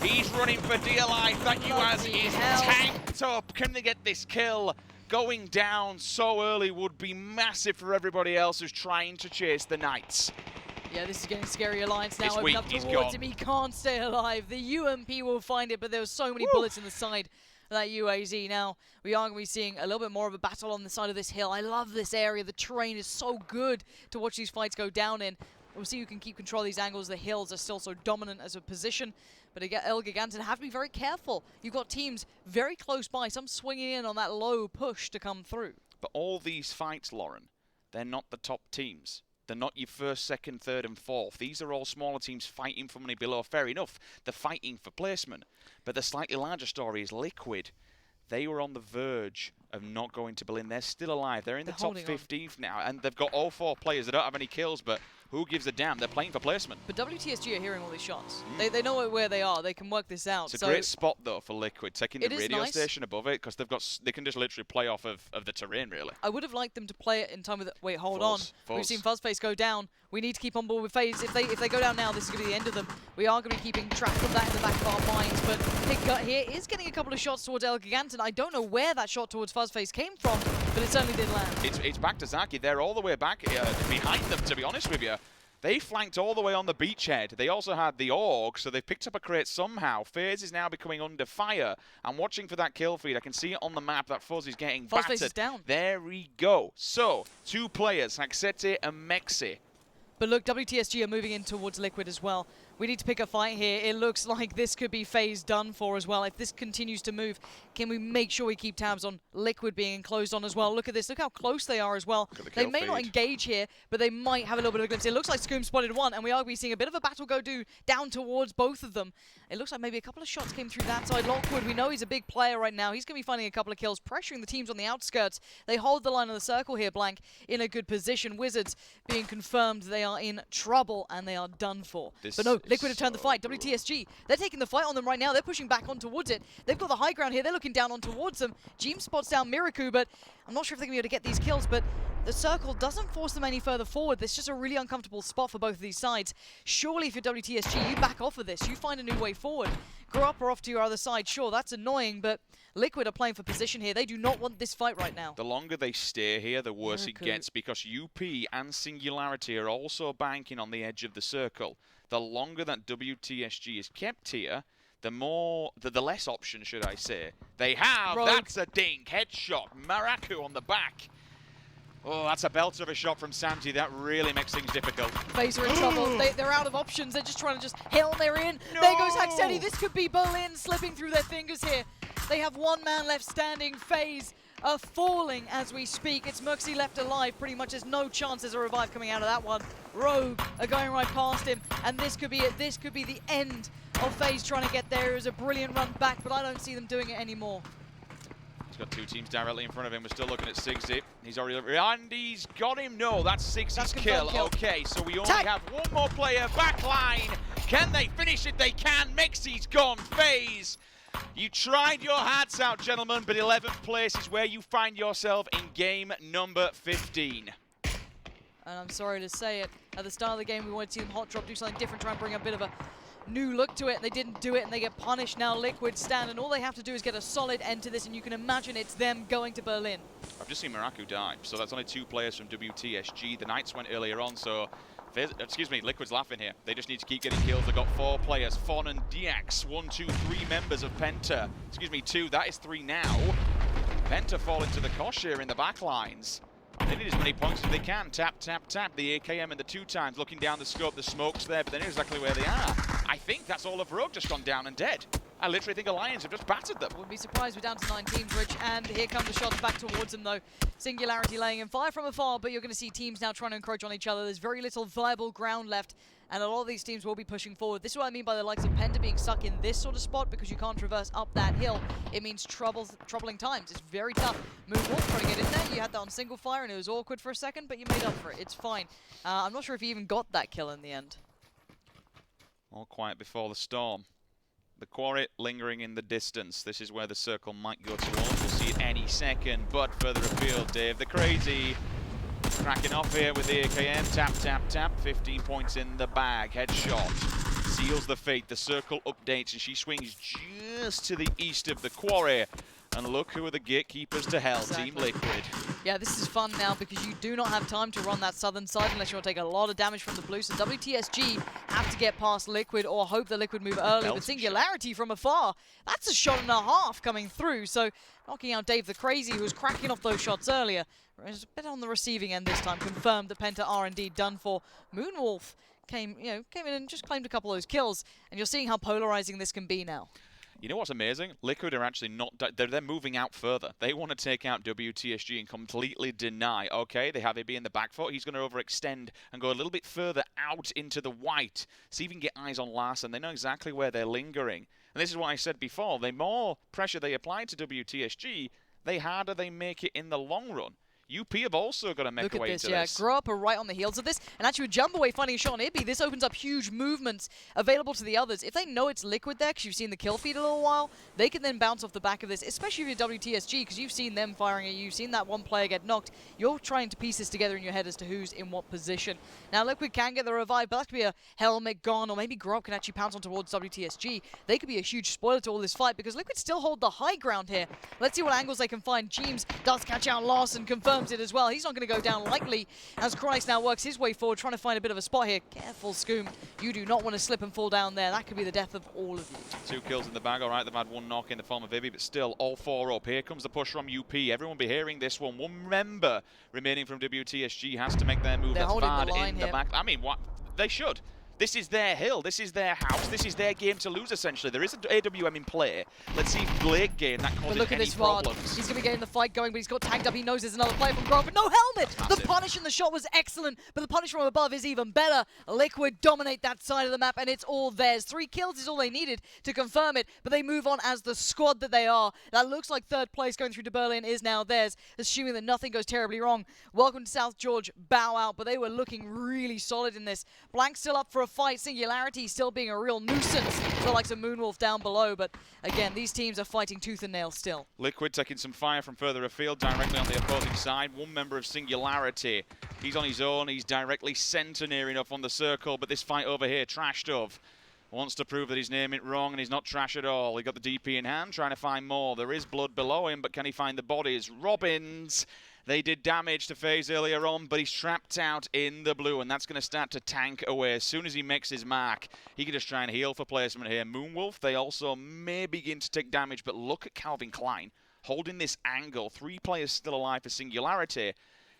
he's running for dear life. That UAZ is tanked up. Can they get this kill? Going down so early would be massive for everybody else who's trying to chase the Knights. Yeah, this is getting scary. Alliance now It's open weak. up He's towards gone. him. He can't stay alive. The UMP will find it, but there were so many bullets in the side of that UAZ. Now, we are going to be seeing a little bit more of a battle on the side of this hill. I love this area. The terrain is so good to watch these fights go down in. We'll see who can keep control of these angles. The hills are still so dominant as a position. But again, El Giganten have to be very careful. You've got teams very close by, some swinging in on that low push to come through. But all these fights, Lauren, they're not the top teams. They're not your first, second, third, and fourth. These are all smaller teams fighting for money below. Fair enough, they're fighting for placement. But the slightly larger story is Liquid. They were on the verge of not going to Berlin. They're still alive. They're in the top 15th now, and they've got all 4 players that don't have any kills, but who gives a damn? They're playing for placement. But WTSG are hearing all these shots. They know where they are. They can work this out. It's a great spot, though, for Liquid, taking the radio nice. station above it, because they can just literally play off of the terrain, really. I would have liked them to play it in time with it. Wait, hold Fuzz. on. We've seen Fuzzface go down. We need to keep on board with FaZe. If they go down now, this is going to be the end of them. We are going to be keeping track of that in the back of our minds. But Big Gut here is getting a couple of shots towards El Giganten. I don't know where that shot towards Fuzzface came from, but it certainly did land. It's back to Zaki. They're all the way back behind them, to be honest with you. They flanked all the way on the beachhead. They also had the AUG, so they've picked up a crate somehow. FaZe is now becoming under fire. I'm watching for that kill feed. I can see it on the map that Fuzz is getting battered. Fuzzface is down. There we go. So, 2 players, Haxete and Mexi. But look, WTSG are moving in towards Liquid as well. We need to pick a fight here. It looks like this could be FaZe done for as well. If this continues to move, can we make sure we keep tabs on Liquid being enclosed on as well? Look at this. Look how close they are as well. They may not engage here, but they might have a little bit of a glimpse. It looks like Scoom spotted one, and we are going to be seeing a bit of a battle go down towards both of them. It looks like maybe a couple of shots came through that side. Lockwood, we know he's a big player right now. He's going to be finding a couple of kills, pressuring the teams on the outskirts. They hold the line of the circle here, Blank, in a good position. Wizards being confirmed they are in trouble, and they are done for. But no, Liquid have turned the fight. WTSG, they're taking the fight on them right now. They're pushing back on towards it. They've got the high ground here. They're looking down on towards them. Jeem spots down Miraku, but I'm not sure if they're going to be able to get these kills, but the circle doesn't force them any further forward. It's just a really uncomfortable spot for both of these sides. Surely if you're WTSG, you back off of this. You find a new way forward. Grop are off to your other side. Sure, that's annoying, but Liquid are playing for position here. They do not want this fight right now. The longer they stay here, the worse it gets, because UP and Singularity are also banking on the edge of the circle. The longer that WTSG is kept here, the less options, should I say, they have. Rogue. That's a dink. Headshot. Maraku on the back. Oh, that's a belter of a shot from Sanji. That really makes things difficult. FaZe are in trouble. They're out of options. They're just trying to Hell, they're in. No! There goes Haxeti. This could be Berlin slipping through their fingers here. They have 1 man left standing. FaZe are falling as we speak. It's Merxy left alive. Pretty much there's no chance there's a revive coming out of that one. Rogue are going right past him, and this could be it. This could be the end of FaZe trying to get there. It was a brilliant run back, but I don't see them doing it anymore. He's got 2 teams directly in front of him. We're still looking at Sigzy. He's already... And he's got him. No, that's Sigzy's kill. Okay, so we only have 1 more player. Backline. Can they finish it? They can. Mexy's gone. FaZe. You tried your hats out, gentlemen, but 11th place is where you find yourself in game number 15. And I'm sorry to say it, at the start of the game we wanted to see them hot drop, do something different, try and bring a bit of a new look to it, and they didn't do it, and they get punished now. Liquid stand, and all they have to do is get a solid end to this, and you can imagine it's them going to Berlin. I've just seen Maraku die, so that's only 2 players from WTSG. The Knights went earlier on, so... Liquid's laughing here. They just need to keep getting kills. They've got 4 players. Fon and Diax. 1, 2, 3 members of Penta. 2. That is 3 now. Penta fall into the kosh here in the back lines. They need as many points as they can. Tap, tap, tap. The AKM and the 2 times. Looking down the scope. The smoke's there, but they know exactly where they are. I think that's all of Rogue just gone down and dead. I literally think Alliance have just battered them. Wouldn't be surprised. We're down to 9 teams, Rich, and here come the shots back towards them, though. Singularity laying in fire from afar, but you're going to see teams now trying to encroach on each other. There's very little viable ground left, and a lot of these teams will be pushing forward. This is what I mean by the likes of Penta being stuck in this sort of spot, because you can't traverse up that hill. It means troubling times. It's very tough. Moonwalk trying to get in there. You had that on single fire, and it was awkward for a second, but you made up for it. It's fine. I'm not sure if he even got that kill in the end. All quiet before the storm. The quarry lingering in the distance. This is where the circle might go towards. We'll see it any second, but further afield, Dave the Crazy. Cracking off here with the AKM. Tap, tap, tap. 15 points in the bag. Headshot. Seals the fate. The circle updates, and she swings just to the east of the quarry. And look who are the gatekeepers to hell, Team Liquid. Yeah, this is fun now because you do not have time to run that southern side unless you want to take a lot of damage from the blue. So WTSG have to get past Liquid or hope that Liquid move early. But Singularity from afar, that's a shot and a half coming through. So knocking out Dave the Crazy, who was cracking off those shots earlier. Is a bit on the receiving end this time. Confirmed that Penta are indeed done for. Moonwolf came in and just claimed a couple of those kills. And you're seeing how polarizing this can be now. You know what's amazing? Liquid are actually not... They're moving out further. They want to take out WTSG and completely deny. Okay, they have AB in the back foot. He's going to overextend and go a little bit further out into the white. See if he can get eyes on Larson. They know exactly where they're lingering. And this is what I said before. The more pressure they apply to WTSG, the harder they make it in the long run. UP have also got to make a way to this. Grow up are right on the heels of this. And actually with Jump Away finding a shot on Ibby, this opens up huge movements available to the others. If they know it's Liquid there, because you've seen the kill feed a little while, they can then bounce off the back of this, especially if you're WTSG, because you've seen them firing at you, you've seen that one player get knocked. You're trying to piece this together in your head as to who's in what position. Now Liquid can get the revive, but that could be a helmet gone, or maybe Grow Up can actually pounce on towards WTSG. They could be a huge spoiler to all this fight, because Liquid still hold the high ground here. Let's see what angles they can find. Jeems does catch out Larson, confirms it as well. He's not going to go down likely as Christ now works his way forward, trying to find a bit of a spot here. Careful, Scoom. You do not want to slip and fall down there. That could be the death of all of you. 2 kills in the bag. All right, they've had 1 knock in the form of Ibby, but still all 4 up. Here comes the push from UP. Everyone be hearing this one. 1 member remaining from WTSG has to make their move. They're That's bad in the here. back. I mean, what? They should. This is their hill. This is their house. This is their game to lose, essentially. There is an AWM in play. Let's see if late game that causes look at any this VOD. problems. He's going to be getting the fight going, but he's got tagged up. He knows there's another player from Grove, but no helmet. The punish in the shot was excellent, but the punish from above is even better. Liquid dominate that side of the map, and it's all theirs. 3 kills is all they needed to confirm it, but they move on as the squad that they are. That looks like 3rd place going through to Berlin is now theirs, assuming that nothing goes terribly wrong. Welcome to South George. Bow out, but they were looking really solid in this. Blank still up for a fight. Singularity still being a real nuisance for the likes of Moonwolf down below, but again, these teams are fighting tooth and nail still. Liquid taking some fire from further afield, directly on the opposing side. 1 member of Singularity. He's on his own. He's directly centre near enough on the circle, but this fight over here, Trashed of, wants to prove that he's naming it wrong, and he's not trash at all. He got the DP in hand, trying to find more. There is blood below him, but can he find the bodies? Robbins. They did damage to FaZe earlier on, but he's trapped out in the blue, and that's going to start to tank away. As soon as he makes his mark, he can just try and heal for placement here. Moonwolf, they also may begin to take damage, but look at Calvin Klein holding this angle. 3 players still alive for Singularity.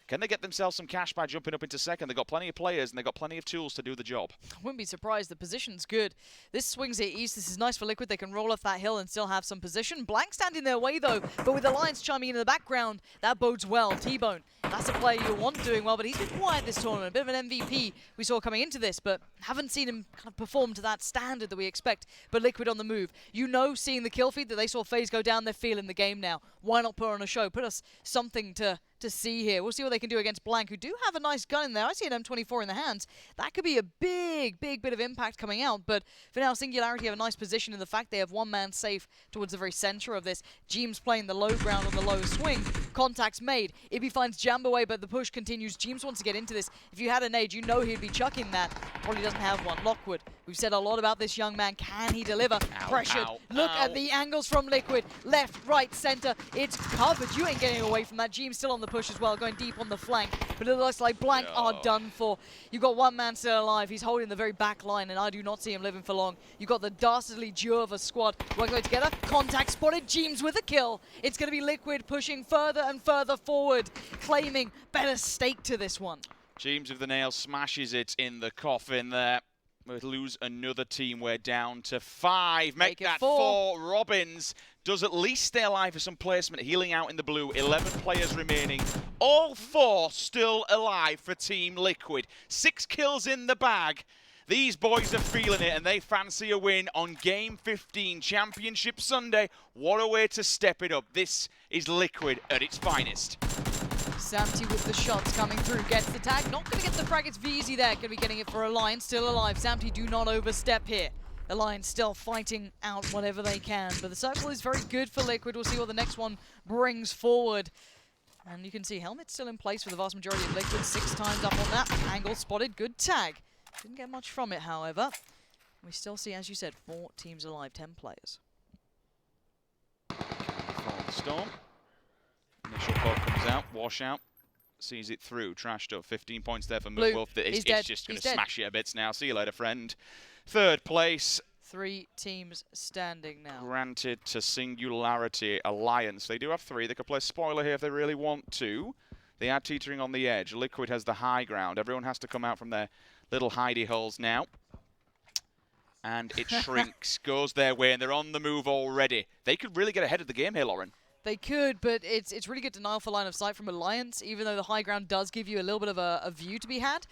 Can they get themselves some cash by jumping up into second? They've got plenty of players and they've got plenty of tools to do the job. I wouldn't be surprised. The position's good. This swings it east. This is nice for Liquid. They can roll off that hill and still have some position. Blank standing their way, though. But with Alliance chiming in the background, that bodes well. T-Bone, that's a player you want doing well, but he's been quiet this tournament. A bit of an MVP we saw coming into this, but haven't seen him kind of perform to that standard that we expect. But Liquid on the move. You know, seeing the kill feed that they saw FaZe go down, they're feeling the game now. Why not put on a show? Put us something to see here. We'll see what they can do against Blank, who do have a nice gun in there. I see an M24 in the hands. That could be a big bit of impact coming out, but for now, Singularity have a nice position in the fact they have 1 man safe towards the very center of this. Jeems playing the low ground on the low swing. Contact's made. Ibby finds Jamb away, but the push continues. Jeems wants to get into this. If you had an nade, you know he'd be chucking that. Probably doesn't have one. Lockwood, we've said a lot about this young man. Can he deliver? Pressured. Look at the angles from Liquid. Left, right, center. It's covered. You ain't getting away from that. Jeems still on the push as well, going deep on the flank, but it looks like Blank are done for. You've got 1 man still alive. He's holding the very back line, and I do not see him living for long. You've got the dastardly duo of a squad working together. Contact spotted. Jeems with a kill. It's going to be Liquid pushing further and further forward, claiming better stake to this one. Jeems with the nail smashes it in the coffin there. We lose another team. We're down to 5. Make that 4. Robbins does at least stay alive for some placement, healing out in the blue. 11 players remaining. All 4 still alive for Team Liquid. 6 kills in the bag. These boys are feeling it, and they fancy a win on Game 15 Championship Sunday. What a way to step it up. This is Liquid at its finest. Samty with the shots coming through, gets the tag, not going to get the frag, it's VZ there, going to be getting it for Alliance, still alive. Samty do not overstep here. Alliance still fighting out whatever they can, but the circle is very good for Liquid. We'll see what the next one brings forward. And you can see Helmet's still in place for the vast majority of Liquid, 6 times up on that. Angle spotted, good tag. Didn't get much from it, however. We still see, as you said, 4 teams alive, 10 players. Follow the storm. Initial poke comes out, wash out, sees it through, trashed up. 15 points there for Blue, Moonwolf. It's just going to dead. smash it a bits now. See you later, friend. 3rd place. 3 teams standing now. Granted to Singularity Alliance. They do have 3. They could play spoiler here if they really want to. They are teetering on the edge. Liquid has the high ground. Everyone has to come out from their little hidey holes now. And it shrinks, goes their way, and they're on the move already. They could really get ahead of the game here, Lauren. They could, but it's really good denial for line of sight from Alliance, even though the high ground does give you a little bit of a view to be had.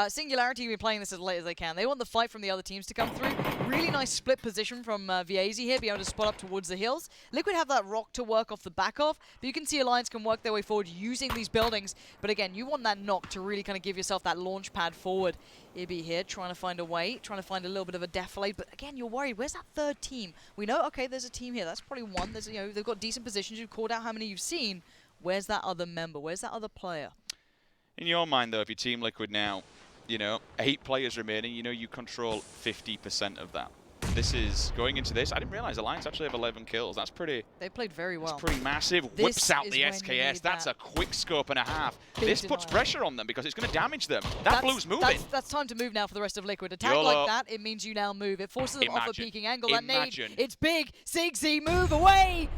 Singularity will be playing this as late as they can. They want the fight from the other teams to come through. Really nice split position from VAZ here, be able to spot up towards the hills. Liquid have that rock to work off the back of, but you can see Alliance can work their way forward using these buildings. But again, you want that knock to really kind of give yourself that launch pad forward. Ibby here trying to find a way, trying to find a little bit of a defilade, but again, you're worried. Where's that 3rd team? We know, okay, there's a team here. That's probably one. There's, you know, they've got decent positions. You've called out how many you've seen. Where's that other member? Where's that other player? In your mind, though, if you Team Liquid now, you know, 8 players remaining, you know you control 50% of that. This is, going into this, I didn't realize Alliance actually have 11 kills. That's pretty... They played very well. That's pretty massive. Whips out the SKS. That's a quick scope and a half. This puts pressure on them because it's going to damage them. That Blue's moving. That's time to move now for the rest of Liquid. Attack like that, it means you now move. It forces them off a peeking angle. That nade, it's big. Sigzy, move away!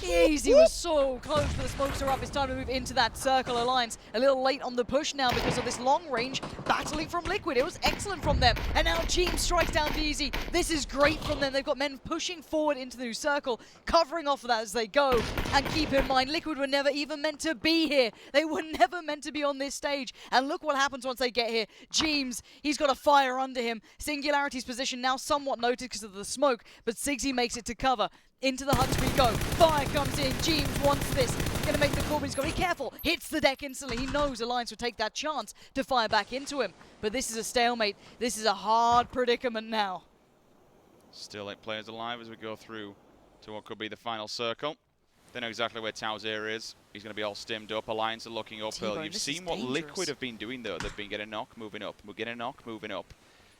Easy was so close, but the smokes are up. It's time to move into that circle. Alliance a little late on the push now because of this long range battling from Liquid. It was excellent from them. And now Team strikes down VZ. This is great from them. They've got men pushing forward into the new circle, covering off of that as they go. And keep in mind, Liquid were never even meant to be here. They were never meant to be on this stage. And look what happens once they get here. Jeems, he's got a fire under him. Singularity's position now somewhat noted because of the smoke, but Sigzy makes it to cover. Into the huts we go. Fire comes in. Jeems wants this. Going to make the call, but he's got to be careful. Hits the deck instantly. He knows Alliance would take that chance to fire back into him. But this is a stalemate. This is a hard predicament now. Still 8 players alive as we go through to what could be the final circle. They know exactly where Towser is. He's going to be all stimmed up. Alliance are looking uphill. You've seen what Liquid have been doing, though. They've been getting a knock, moving up. We're getting a knock, moving up.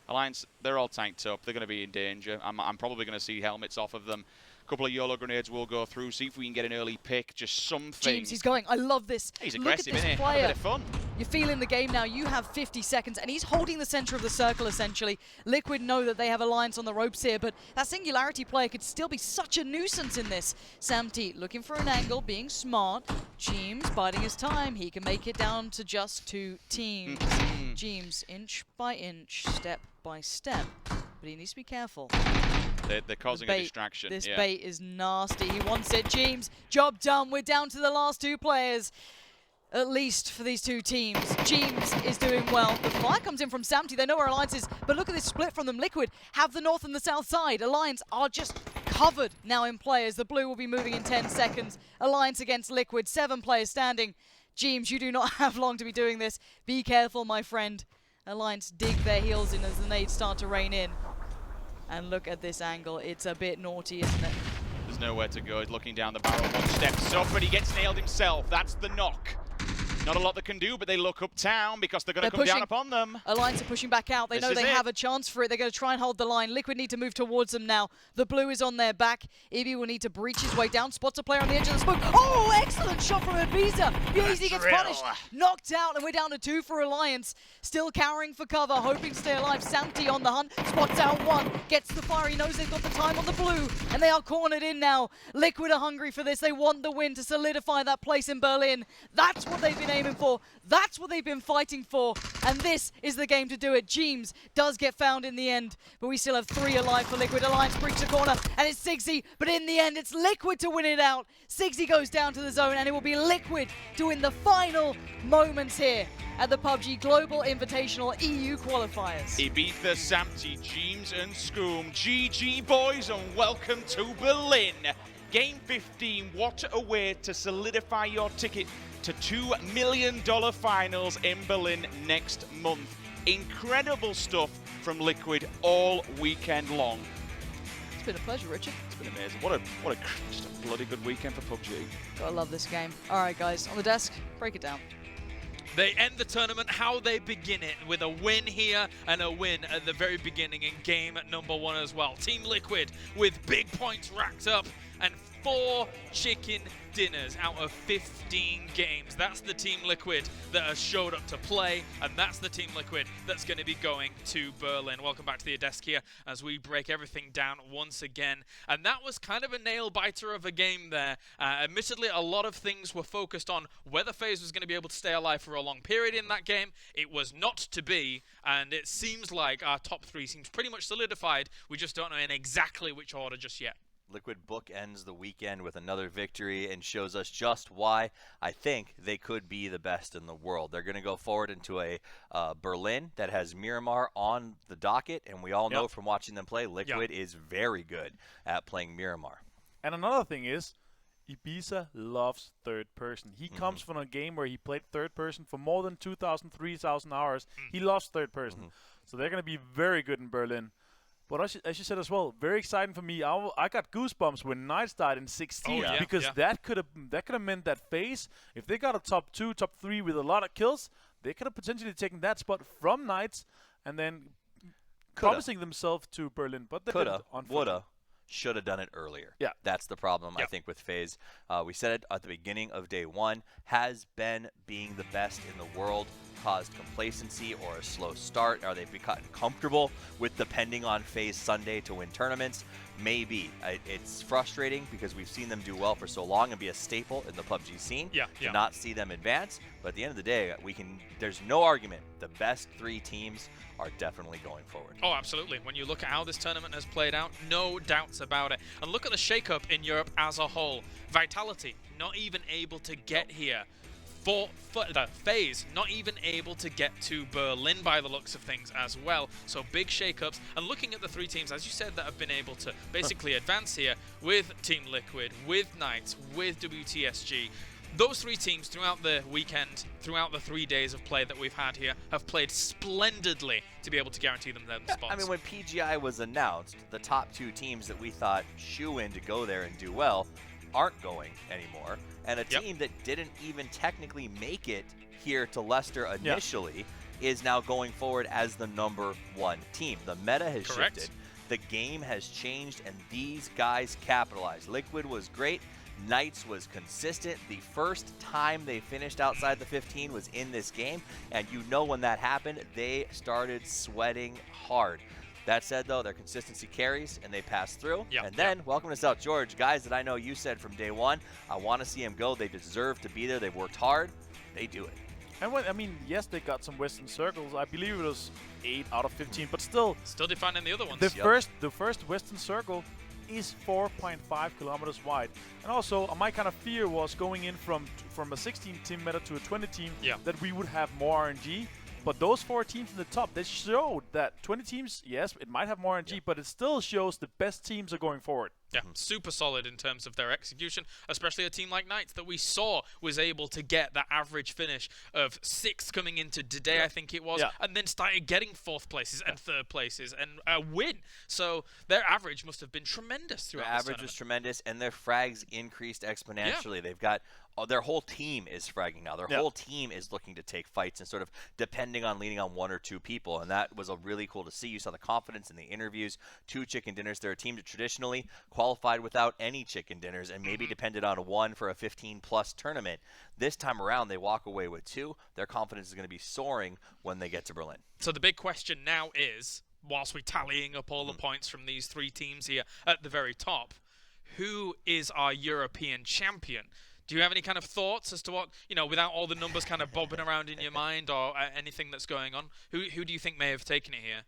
Alliance, they're all tanked up. They're going to be in danger. I'm probably going to see helmets off of them. Couple of YOLO grenades will go through, see if we can get an early pick, just something. James, he's going. I love this. He's aggressive, isn't he? Player. A bit of fun. You're feeling the game now. You have 50 seconds, and he's holding the center of the circle, essentially. Liquid know that they have Alliance on the ropes here, but that Singularity player could still be such a nuisance in this. Samty looking for an angle, being smart. James biding his time. He can make it down to just 2 teams. James, inch by inch, step by step. But he needs to be careful. They're causing a distraction. This bait is nasty. He wants it. James, job done. We're down to the last 2 players. At least for these 2 teams. James is doing well. The fire comes in from Samty. They know where Alliance is. But look at this split from them. Liquid have the north and the south side. Alliance are just covered now in players. The blue will be moving in 10 seconds. Alliance against Liquid. 7 players standing. James, you do not have long to be doing this. Be careful, my friend. Alliance dig their heels in as the nades start to rain in. And look at this angle. It's a bit naughty, isn't it? There's nowhere to go. He's looking down the barrel. 1 steps up, but he gets nailed himself. That's the knock. Not a lot they can do, but they look uptown because they're going to come down upon them. Alliance are pushing back out. They know they have a chance for it. They're going to try and hold the line. Liquid need to move towards them now. The blue is on their back. Ibby will need to breach his way down. Spots a player on the edge of the smoke. Oh, excellent shot from Ibiza. Ibiza gets punished. Knocked out, and we're down to 2 for Alliance. Still cowering for cover, hoping to stay alive. Samty on the hunt. Spots out 1. Gets the fire. He knows they've got the time on the blue, and they are cornered in now. Liquid are hungry for this. They want the win to solidify that place in Berlin. That's what they've been aiming for. That's what they've been fighting for, and this is the game to do it. Jeems does get found in the end, but we still have 3 alive for Liquid. Alliance breaks the corner, and it's Sigzy, but in the end, it's Liquid to win it out. Sigzy goes down to the zone, and it will be Liquid to win the final moments here at the PUBG Global Invitational EU qualifiers. Ibiza, Samty, Jeems and Skoom. GG, boys, and welcome to Berlin. Game 15, what a way to solidify your ticket to $2 million finals in Berlin next month. Incredible stuff from Liquid all weekend long. It's been a pleasure, Richard. It's been amazing. Just a bloody good weekend for PUBG. Gotta love this game. All right, guys, on the desk, break it down. They end the tournament how they begin it, with a win here and a win at the very beginning in game number 1 as well. Team Liquid with big points racked up and 4 chicken dinners out of 15 games. That's the Team Liquid that has showed up to play, and that's the Team Liquid that's going to be going to Berlin. Welcome back to the desk here as we break everything down once again. And that was kind of a nail-biter of a game there. Admittedly, a lot of things were focused on whether FaZe was going to be able to stay alive for a long period in that game. It was not to be, and it seems like our top 3 seems pretty much solidified. We just don't know in exactly which order just yet. Liquid bookends the weekend with another victory and shows us just why I think they could be the best in the world. They're going to go forward into a Berlin that has Miramar on the docket, and we all know from watching them play, Liquid is very good at playing Miramar. And another thing is, Ibiza loves third person. He comes from a game where he played third person for more than 2,000, 3,000 hours. He loves third person. So they're going to be very good in Berlin. But as you said as well, very exciting for me. I got goosebumps when Knights died in 16 because that could have meant that FaZe, if they got a top 2, top 3 with a lot of kills, they could have potentially taken that spot from Knights and then promising themselves to Berlin. But they coulda, woulda, should have done it earlier. Yeah, that's the problem. I think with FaZe, we said it at the beginning of day 1. Has been being the best in the world caused complacency or a slow start? Are they becoming comfortable with depending on FaZe Sunday to win tournaments? Maybe. It's frustrating because we've seen them do well for so long and be a staple in the PUBG scene. To not see them advance. But at the end of the day, there's no argument. The best 3 teams are definitely going forward. Oh, absolutely. When you look at how this tournament has played out, no doubts about it. And look at the shakeup in Europe as a whole. Vitality, not even able to get here. For the FaZe, not even able to get to Berlin by the looks of things as well. So big shakeups. And looking at the 3 teams, as you said, that have been able to basically advance here with Team Liquid, with Knights, with WTSG. Those 3 teams throughout the weekend, throughout the 3 days of play that we've had here, have played splendidly to be able to guarantee them their spots. I mean, when PGI was announced, the top 2 teams that we thought shoo-in to go there and do well aren't going anymore. And a team that didn't even technically make it here to Leicester initially is now going forward as the number 1 team. The meta has shifted. The game has changed, and these guys capitalized. Liquid was great. Knights was consistent. The first time they finished outside the 15 was in this game, and you know when that happened, they started sweating hard. That said, though, their consistency carries, and they pass through. And then, welcome to South George. Guys that I know you said from day 1, I want to see them go. They deserve to be there. They've worked hard. They do it. And I mean, yes, they got some Western circles. I believe it was 8 out of 15, but still defining the other ones. The first Western circle is 4.5 kilometers wide. And also, my kind of fear was going in from a 16-team meta to a 20-team that we would have more RNG. But those 4 teams in the top, they showed that 20 teams, yes, it might have more RNG, but it still shows the best teams are going forward. Yeah, super solid in terms of their execution, especially a team like Knights that we saw was able to get that average finish of 6 coming into today, I think it was, and then started getting 4th places and 3rd places and a win. So their average must have been tremendous throughout this tournament. Their average was tremendous, and their frags increased exponentially. They've got their whole team is fragging now. Their whole team is looking to take fights and sort of depending on leaning on 1 or 2 people, and that was a really cool to see. You saw the confidence in the interviews. 2 chicken dinners. They're a team that traditionally qualified without any chicken dinners and maybe depended on 1 for a 15-plus tournament. This time around, they walk away with 2. Their confidence is going to be soaring when they get to Berlin. So the big question now is, whilst we're tallying up all the points from these 3 teams here at the very top, who is our European champion? Do you have any kind of thoughts as to what, without all the numbers kind of bobbing around in your mind or anything that's going on? Who do you think may have taken it here?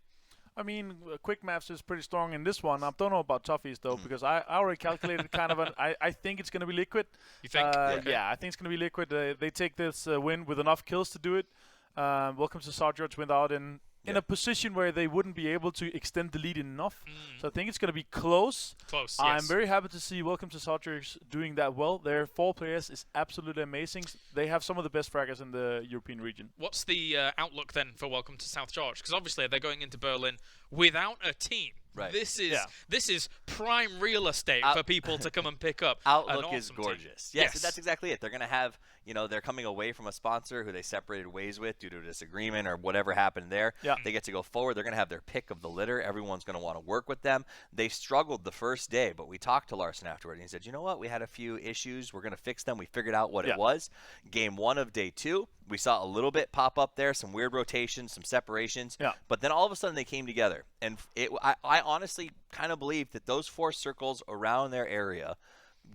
I mean, Quick Maps is pretty strong in this one. I don't know about Toughies, though, because I already calculated kind of I think it's going to be Liquid. You think? Yeah, I think it's going to be Liquid. They take this win with enough kills to do it. Welcome to South George without in in a position where they wouldn't be able to extend the lead enough. So I think it's going to be close. Close, I'm yes. very happy to see Welcome to South Georgia doing that well. Their 4 players is absolutely amazing. They have some of the best fraggers in the European region. What's the outlook then for Welcome to South George? Because obviously they're going into Berlin without a team. Right. This is prime real estate for people to come and pick up. Outlook awesome is gorgeous. Yes, that's exactly it. They're going to have, they're coming away from a sponsor who they separated ways with due to a disagreement or whatever happened there. Yeah. They get to go forward. They're going to have their pick of the litter. Everyone's going to want to work with them. They struggled the first day, but we talked to Larson afterward, and he said, you know what? We had a few issues. We're going to fix them. We figured out what it was. Game 1 of day 2, we saw a little bit pop up there, some weird rotations, some separations. Yeah. But then all of a sudden they came together. And I honestly kind of believe that those 4 circles around their area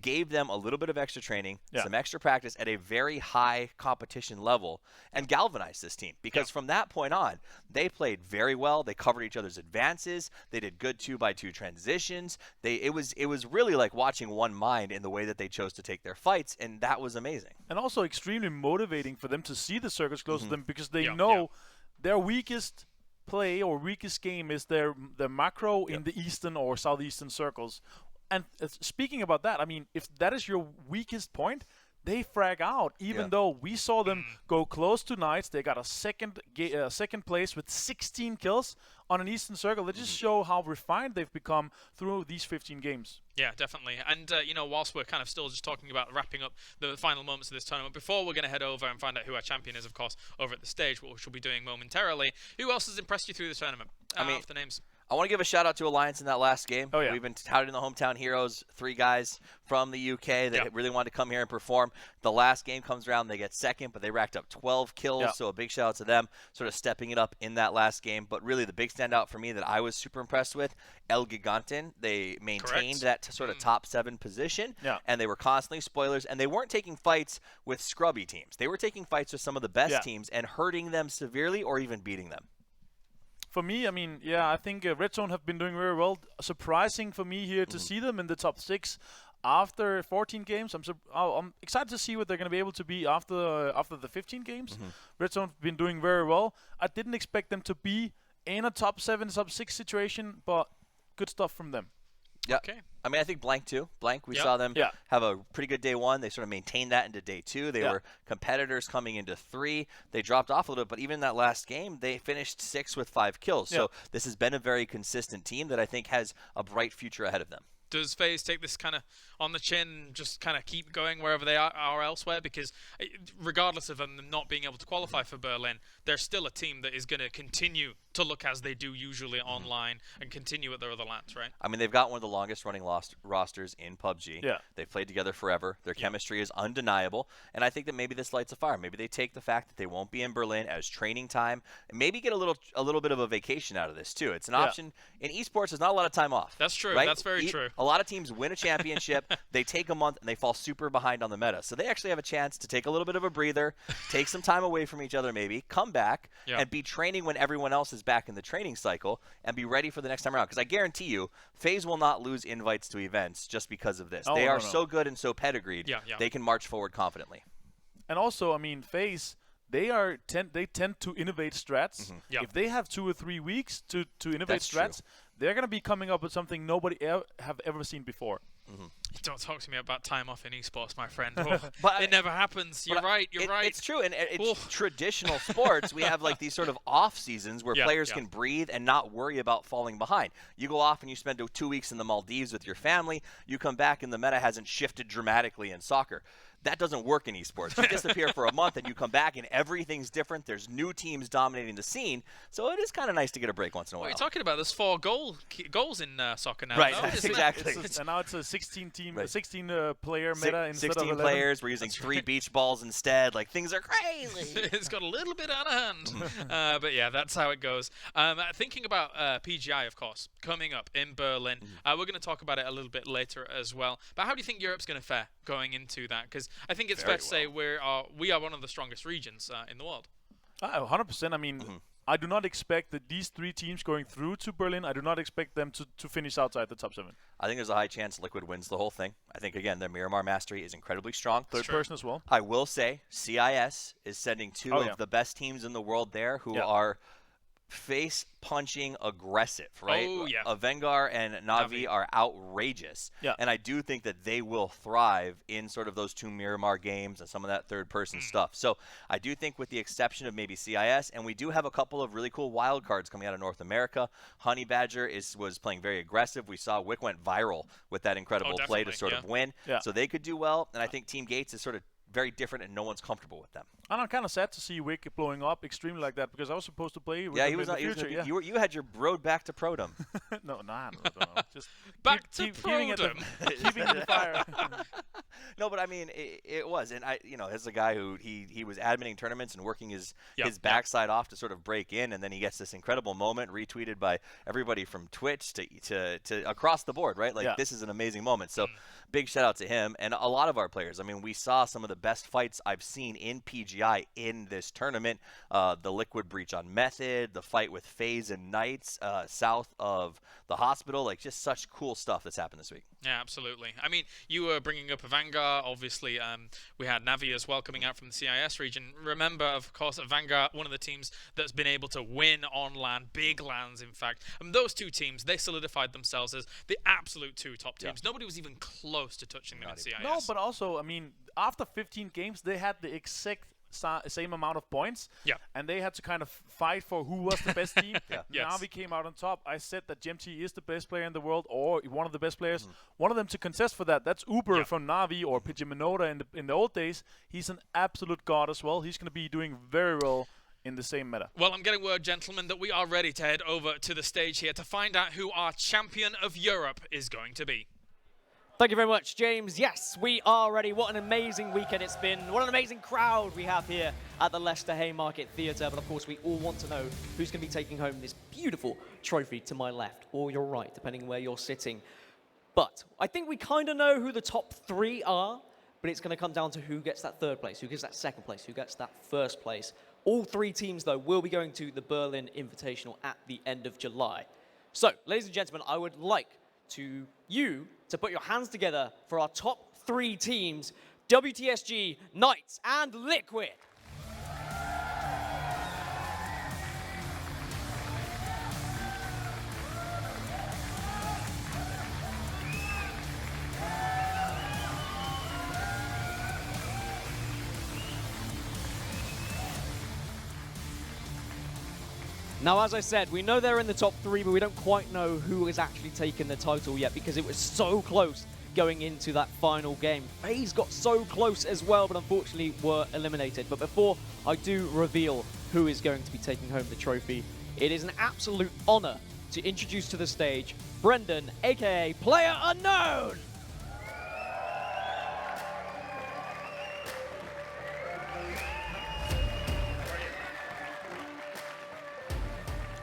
gave them a little bit of extra training, some extra practice at a very high competition level, and galvanized this team. Because from that point on, they played very well. They covered each other's advances. They did good 2x2 transitions. It was really like watching one mind in the way that they chose to take their fights, and that was amazing. And also extremely motivating for them to see the circles close to them, because they know their weakest play or weakest game is their macro in the eastern or southeastern circles. And speaking about that, I mean, if that is your weakest point, they frag out. Even though we saw them go close to Knights, they got a second place with 16 kills on an Eastern Circle. They just show how refined they've become through these 15 games. Yeah, definitely. And, whilst we're kind of still just talking about wrapping up the final moments of this tournament, before we're going to head over and find out who our champion is, of course, over at the stage, which we'll be doing momentarily, who else has impressed you through this tournament? Off the names. I want to give a shout-out to Alliance in that last game. Oh, yeah. We've been touting the hometown heroes, 3 guys from the UK that really wanted to come here and perform. The last game comes around, they get second, but they racked up 12 kills, so a big shout-out to them, sort of stepping it up in that last game. But really the big standout for me that I was super impressed with, El Giganten. They maintained that sort of top 7 position, and they were constantly spoilers, and they weren't taking fights with scrubby teams. They were taking fights with some of the best teams and hurting them severely or even beating them. For me, I mean, I think Red Zone have been doing very well. Surprising for me here to see them in the top 6 after 14 games. I'm excited to see what they're going to be able to be after the 15 games. Red Zone have been doing very well. I didn't expect them to be in a top 7, top 6 situation, but good stuff from them. Yeah. Okay. I mean, I think Blank too. Blank, we saw them have a pretty good day 1. They sort of maintained that into day 2. They were competitors coming into 3. They dropped off a little bit, but even in that last game, they finished 6 with 5 kills. So this has been a very consistent team that I think has a bright future ahead of them. Does FaZe take this kind of on the chin, just kind of keep going wherever they are elsewhere? Because regardless of them not being able to qualify for Berlin, they're still a team that is going to continue to look as they do usually online and continue at their other lands, right? I mean, they've got one of the longest running rosters in PUBG. Yeah. They've played together forever. Their chemistry is undeniable. And I think that maybe this lights a fire. Maybe they take the fact that they won't be in Berlin as training time and maybe get a little bit of a vacation out of this too. It's an option. In esports, there's not a lot of time off. That's true. Right? That's very true. A lot of teams win a championship, they take a month, and they fall super behind on the meta. So they actually have a chance to take a little bit of a breather, take some time away from each other maybe, come back, and be training when everyone else is back in the training cycle, and be ready for the next time around. Because I guarantee you, FaZe will not lose invites to events just because of this. They are so good and so pedigreed, they can march forward confidently. And also, I mean, FaZe, they tend to innovate strats. If they have 2 or 3 weeks to innovate strats, they're going to be coming up with something nobody have ever seen before. Don't talk to me about time off in esports, my friend. But it never happens. You're right. It's true, and it's traditional sports. We have like these sort of off seasons where players can breathe and not worry about falling behind. You go off and you spend 2 weeks in the Maldives with your family. You come back and the meta hasn't shifted dramatically in soccer. That doesn't work in esports. You disappear for a month and you come back and everything's different. There's new teams dominating the scene. So it is kind of nice to get a break once in a while. What are you talking about? There's 4 goals in soccer now. Right, though, exactly. And now it's a 16 player meta instead of 16 11. players. We're using 3 beach balls instead. Like, things are crazy. It's got a little bit out of hand. But yeah, that's how it goes. Thinking about PGI, of course, coming up in Berlin. We're going to talk about it a little bit later as well. But how do you think Europe's going to fare going into that? Because I think it's fair to say we are one of the strongest regions in the world. 100%. I mean, I do not expect that these 3 teams going through to Berlin, I do not expect them to finish outside the top 7. I think there's a high chance Liquid wins the whole thing. I think, again, their Miramar mastery is incredibly strong. Third person as well. I will say CIS is sending 2 of the best teams in the world there who are face-punching aggressive, right? Oh, yeah. Vengar and Na'Vi are outrageous. Yeah. And I do think that they will thrive in sort of those two Miramar games and some of that third-person stuff. So I do think with the exception of maybe CIS, and we do have a couple of really cool wild cards coming out of North America. Honey Badger was playing very aggressive. We saw Wick went viral with that incredible play to sort of win. Yeah. So they could do well. And I think Team Gates is sort of very different and no one's comfortable with them. And I'm kind of sad to see Wick blowing up extremely like that because I was supposed to play with him he was in not. the future. You had your road back to Prodom. no, just Back keep to keeping Prodom. Keeping the fire. No, but I mean, it was, and as a guy who he was admitting tournaments and working his backside off to sort of break in, and then he gets this incredible moment retweeted by everybody from Twitch to across the board, right? Like this is an amazing moment. So big shout out to him and a lot of our players. I mean, we saw some of the best fights I've seen in PGI in this tournament. The Liquid breach on Method, the fight with FaZe and Knights south of the hospital, like just such cool stuff that's happened this week. Yeah, absolutely. I mean, you were bringing up Vanguard. Obviously, we had Navi as well coming out from the CIS region. Remember, of course, Vanguard, one of the teams that's been able to win on LAN, big LANs, in fact. And those two teams, they solidified themselves as the absolute two top teams. Nobody was even close to touching them in CIS. No, but also, I mean, after 15 games, they had the exact same amount of points. Yeah. And they had to kind of fight for who was the best team. Yes. Navi came out on top. I said that GMT is the best player in the world or one of the best players. One of them to contest for that. That's Uber from Navi or Pidgey Minoda in the old days. He's an absolute god as well. He's going to be doing very well in the same meta. Well, I'm getting word, gentlemen, that we are ready to head over to the stage here to find out who our champion of Europe is going to be. Thank you very much, James. Yes, we are ready. What an amazing weekend it's been. What an amazing crowd we have here at the Leicester Haymarket Theatre. But of course, we all want to know who's going to be taking home this beautiful trophy to my left or your right, depending where you're sitting. But I think we kind of know who the top three are, but it's going to come down to who gets that third place, who gets that second place, who gets that first place. All three teams, though, will be going to the Berlin Invitational at the end of July. So, ladies and gentlemen, I would like you to put your hands together for our top three teams, WTSG, Knights, and Liquid. Now, as I said, we know they're in the top three, but we don't quite know who has actually taken the title yet because it was so close going into that final game. FaZe got so close as well, but unfortunately were eliminated. But before I do reveal who is going to be taking home the trophy, it is an absolute honor to introduce to the stage Brendan, aka Player Unknown.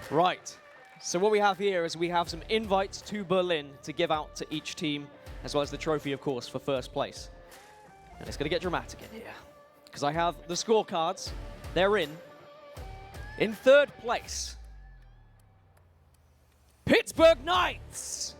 Right, so what we have here is we have some invites to Berlin to give out to each team, as well as the trophy, of course, for first place. And it's going to get dramatic in here, because I have the scorecards. They're in. In third place, Pittsburgh Knights.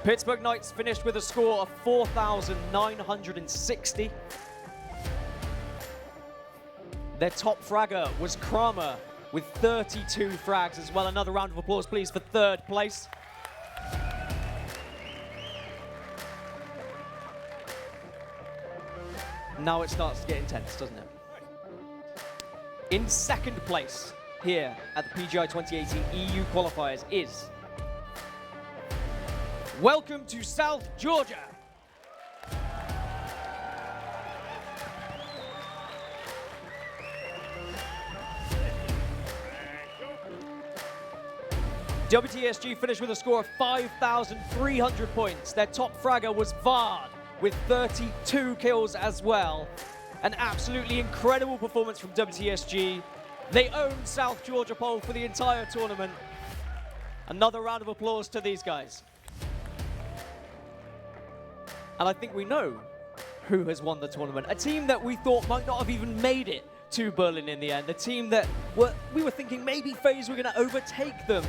Pittsburgh Knights finished with a score of 4,960. Their top fragger was Kramer with 32 frags as well. Another round of applause, please, for third place. Now it starts to get intense, doesn't it? In second place here at the PGI 2018 EU qualifiers is Welcome to South Georgia. WTSG finished with a score of 5,300 points. Their top fragger was Vard with 32 kills as well. An absolutely incredible performance from WTSG. They owned South Georgia pole for the entire tournament. Another round of applause to these guys. And I think we know who has won the tournament. A team that we thought might not have even made it to Berlin in the end. A team that we were thinking maybe FaZe were going to overtake them.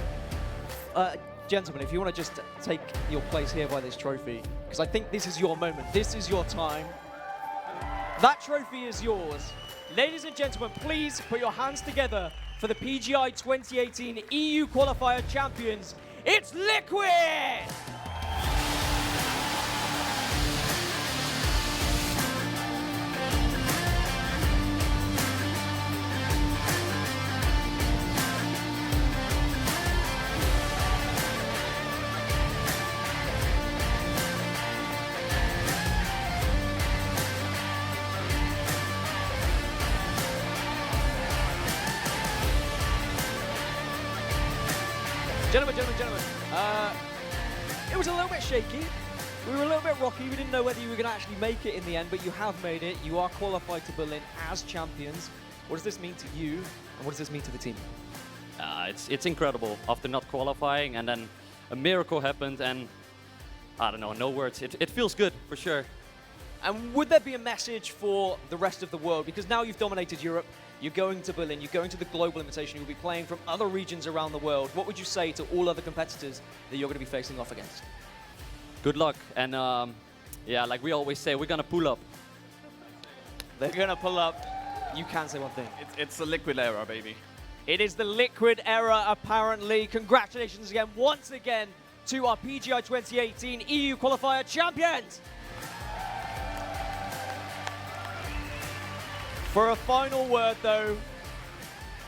gentlemen, if you want to just take your place here by this trophy, because I think this is your moment. This is your time. That trophy is yours. Ladies and gentlemen, please put your hands together for the PGI 2018 EU Qualifier Champions. It's Liquid! Gentlemen, it was a little bit shaky. We were a little bit rocky. We didn't know whether you were going to actually make it in the end, but you have made it. You are qualified to Berlin as champions. What does this mean to you, and what does this mean to the team? It's incredible. After not qualifying, and then a miracle happened, and I don't know, no words. It feels good, for sure. And would there be a message for the rest of the world? Because now you've dominated Europe. You're going to Berlin, you're going to the Global Invitational, you'll be playing from other regions around the world. What would you say to all other competitors that you're going to be facing off against? Good luck, and yeah, like we always say, we're gonna pull up. They're going to pull up. You can say one thing. It's the Liquid era, baby. It is the Liquid era, apparently. Congratulations again, once again, to our PGI 2018 EU Qualifier champions. For a final word, though,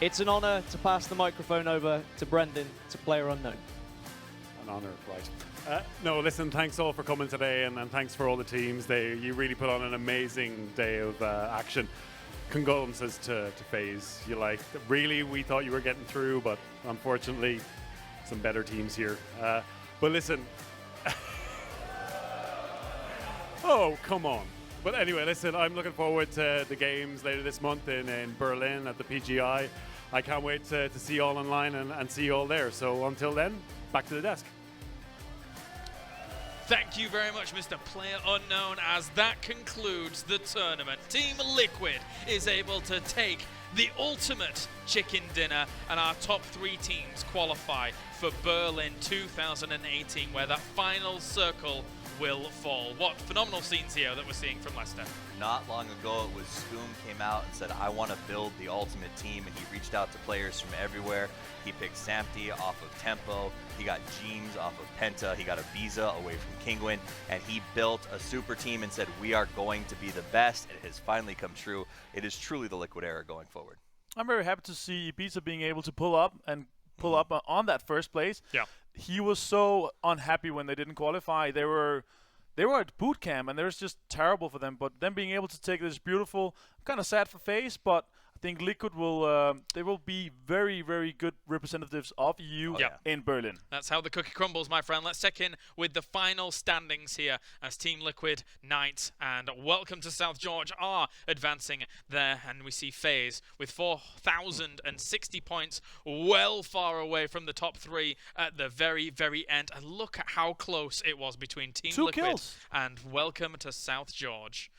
it's an honor to pass the microphone over to Brendan, to Player Unknown. An honor, right. No, listen, thanks all for coming today, and thanks for all the teams. You really put on an amazing day of action. Condolences to FaZe. Really, we thought you were getting through, but unfortunately, some better teams here. But listen. Oh, come on. But anyway, listen, I'm looking forward to the games later this month in Berlin at the PGI. I can't wait to see you all online and see you all there. So until then, back to the desk. Thank you very much, Mr. Player Unknown, as that concludes the tournament. Team Liquid is able to take the ultimate chicken dinner, and our top 3 teams qualify for Berlin 2018, where that final circle will fall. What phenomenal scenes here that we're seeing from Leicester. Not long ago, it was Scoom came out and said, I want to build the ultimate team, and he reached out to players from everywhere. He picked Samty off of Tempo, he got James off of Penta, he got Ibiza away from Kingwin, and he built a super team and said, we are going to be the best. It has finally come true. It is truly the Liquid era going forward. I'm very happy to see Ibiza being able to pull up on that first place. Yeah. He was so unhappy when they didn't qualify. They were at boot camp, and it was just terrible for them. But them being able to take this beautiful, kind of sad for FaZe, but I think Liquid will they will be very, very good representatives of EU in Berlin. That's how the cookie crumbles, my friend. Let's check in with the final standings here as Team Liquid, Knight, and Welcome to South George are advancing there. And we see FaZe with 4,060 points, well far away from the top 3 at the very, very end. And look at how close it was between Team Liquid and Welcome to South George.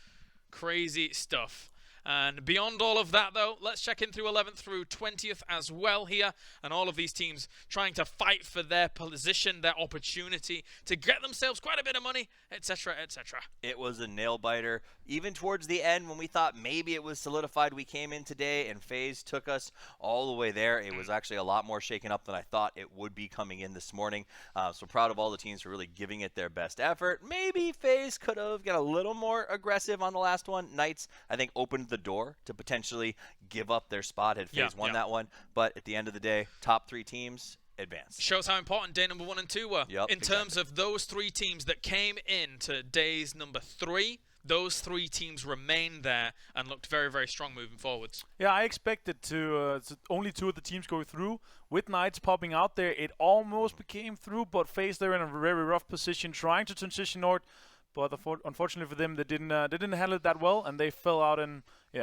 Crazy stuff. And beyond all of that, though, let's check in through 11th through 20th as well here. And all of these teams trying to fight for their position, their opportunity to get themselves quite a bit of money, etc., etc. It was a nail-biter. Even towards the end, when we thought maybe it was solidified, we came in today and FaZe took us all the way there. It was actually a lot more shaken up than I thought it would be coming in this morning. So proud of all the teams for really giving it their best effort. Maybe FaZe could have got a little more aggressive on the last one. Knights, I think, opened the door to potentially give up their spot had FaZe won that one. But at the end of the day, top 3 teams advance. Shows how important day number 1 and 2 were in terms of those 3 teams that came in to days number 3. Those 3 teams remained there and looked very, very strong moving forwards. Yeah, I expected to only 2 of the teams go through. With Knights popping out there, it almost became through, but FaZe they're in a very rough position, trying to transition north. But unfortunately for them, they didn't handle it that well, and they fell out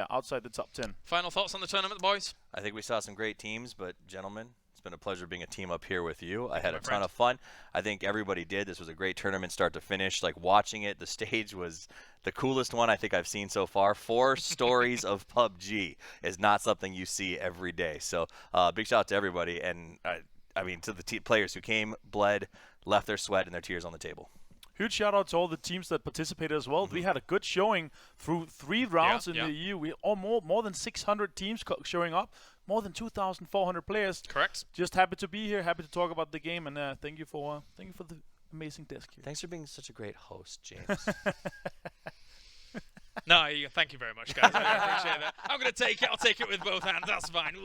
outside the top 10. Final thoughts on the tournament, boys? I think we saw some great teams, but gentlemen, it's been a pleasure being a team up here with you. I had a ton of fun. I think everybody did. This was a great tournament start to finish. Like watching it, the stage was the coolest one I think I've seen so far. 4 stories of PUBG is not something you see every day. So big shout out to everybody. And I mean, to the players who came, bled, left their sweat and their tears on the table. Huge shout out to all the teams that participated as well. We had a good showing through 3 rounds in the EU. We more than 600 teams showing up, more than 2,400 players. Correct. Just happy to be here, happy to talk about the game, and thank you for the amazing desk here. Thanks for being such a great host, James. No, thank you very much, guys. I really appreciate that. I'm going to take it. I'll take it with both hands. That's fine.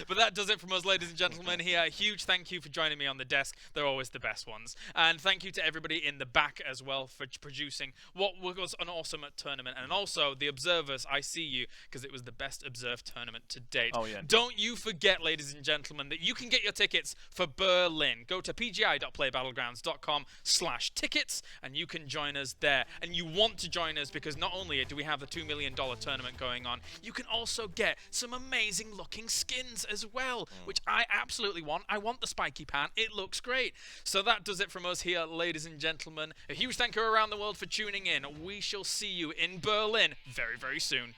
But that does it from us, ladies and gentlemen, here. Huge thank you for joining me on the desk. They're always the best ones. And thank you to everybody in the back as well for producing what was an awesome tournament. And also, the observers, I see you, because it was the best observed tournament to date. Oh, yeah. Don't you forget, ladies and gentlemen, that you can get your tickets for Berlin. Go to pgi.playbattlegrounds.com/tickets, and you can join us there. And you want to join us because not only do we have the $2 million tournament going on, you can also get some amazing looking skins as well, which I absolutely want. I want the spiky pan. It looks great. So that does it from us here, ladies and gentlemen. A huge thank you around the world for tuning in. We shall see you in Berlin very, very soon.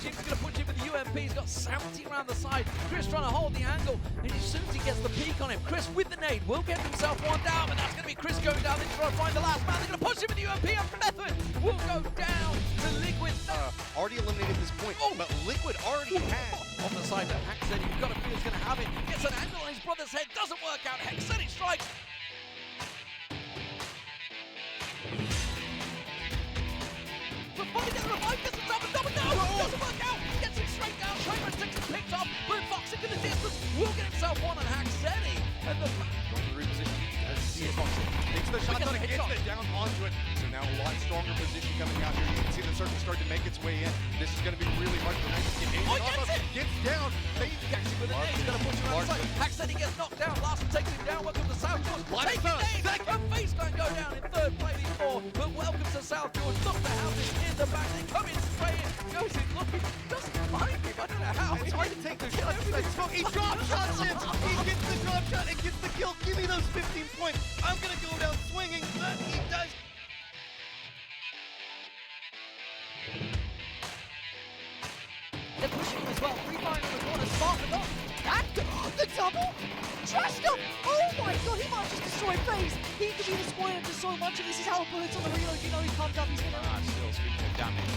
Jim's going to push him with the UMP. He's got 70 around the side. Chris trying to hold the angle. And as soon as he gets the peak on him, Chris with the nade will get himself one down. But that's going to be Chris going down. They're trying to find the last man. They're going to push him with the UMP. And Method will go down to Liquid. Already eliminated this point. Oh, but Liquid already had. On the side to Hexen. You've got a feel he's going to have it. Gets an angle on his brother's head. Doesn't work out. Hexen strikes. Finally gets the revive, gets himself a double. No, doesn't work out. Gets him straight down. Kramer takes his picked up. Blue Fox into the distance. Will get himself one on Haxeni. And the reposition. Takes the shot, hits it down onto it. So now a lot stronger position coming out here. You can see the circle start to make its way in. This is going to be really hard for Hexen to get in. Oh, gets it! Gets down. Hexen with a nade. He's going to push him around the side. Haxeni gets knocked down. Larson takes him down. Welcome to South George. Taking nade. And Face don't go down in third play before. But welcome to South George. Look the house is in the back. They come in straight in. Goes in looking. Doesn't find him. I don't know how. It's hard to take those shots. He drop shots in. He gets the drop shot and gets the kill. Give me those 15 points. I'm going to go down swinging, but he does. They're pushing him as well. Refiring in the corner. Smart but not. And the double. Trashed him. Oh my god, he might just destroy FaZe. He could be the spoiler to so much of this. Is how bullets on the reload. You know he's pumped up. He's going to. Still speaking of damage.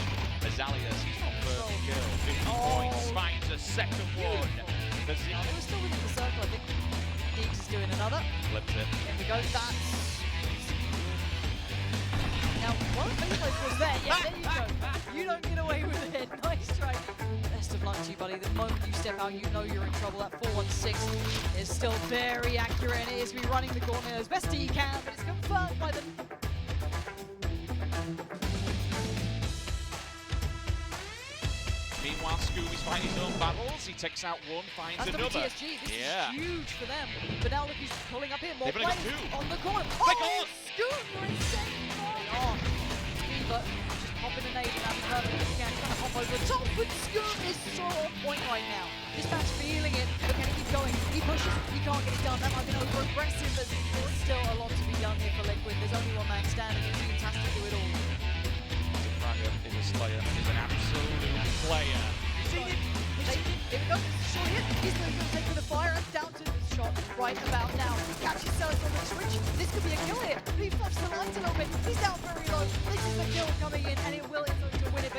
Azaleas, he's on first kill. 50 points, finds a second one. They were still within the circle, I think. Deeks is doing another. Flips it. There we go. That's. Now, one of the was there. Yeah, there you go. You don't get away with it. Nice try. Best of luck to you, buddy. The moment you step out, you know you're in trouble. That 416 is still very accurate, and it is running the corner as best he can, but it's confirmed by the. Meanwhile, Scooby's fighting his own battles. He takes out one, finds That's another. WTSG. This is huge for them. But now look, he's pulling up here. More They've only got players two. on the corner. Oh, Scoob, you're insane. Oh, Beaver just popping a nade and having perfect again. Trying to hop over the top, but Scoob is so on point right now. This match feeling it, but can he keep going? He pushes, he can't get it done. That might be over aggressive, but there's still a lot to be done here for Liquid. There's only one man standing, and Teams has to do it all. Fragger is a slayer, is an absolute player. Here we go, short hit. He's going to take with the fire and down to the shot right about now. Catches Sellers on the switch. This could be a kill here. He fluffs the lines a little bit. He's down very low. This is the kill coming in, and it will influence to win it.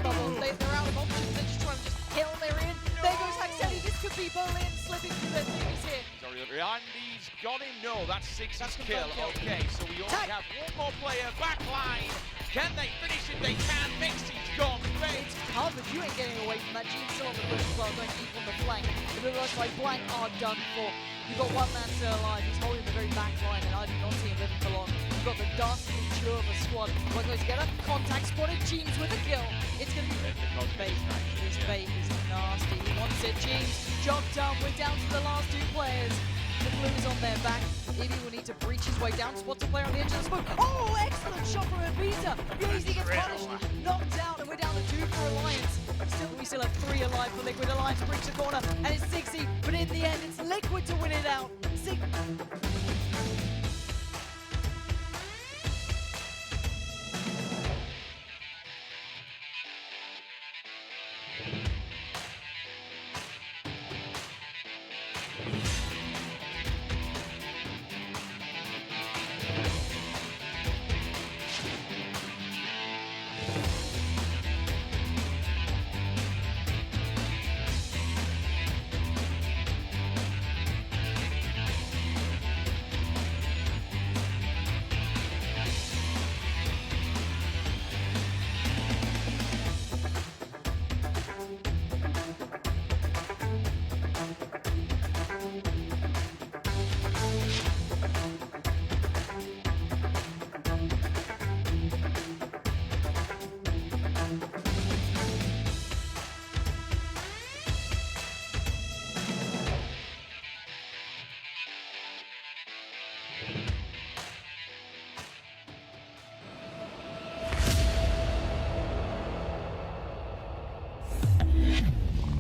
But they're out of options. They're just trying to kill their in. There goes Haxeni. This could be Berlin slipping through their fingers here. Randy's got him. No, that's Six's kill. Okay, so we only have one more player. Backline. Can they finish it? They can. Mixie's gone. It's covered. You ain't getting away. away from that. Gene still on the push as well, going deep on the flank. The Blue Lights by Blank are done for. You've got one man still alive. He's holding the very back line, and I do not see him living for long. You've got the dastardly Mature of a squad. We're going together. Contact spotted. Jeans with a kill. It's going to be bait. This bait is nasty. He wants it. Jeans, job done. We're down to the last 2 players. The blue is on their back. Ivy will need to breach his way down. Spots a player on the edge of the smoke. Oh, excellent shot from Ibiza. Easy gets punished. Knocked out, and we're down to 2 for Alliance. We still have 3 alive for Liquid. Alliance breach the corner, and it's 60. But in the end, it's Liquid to win it out.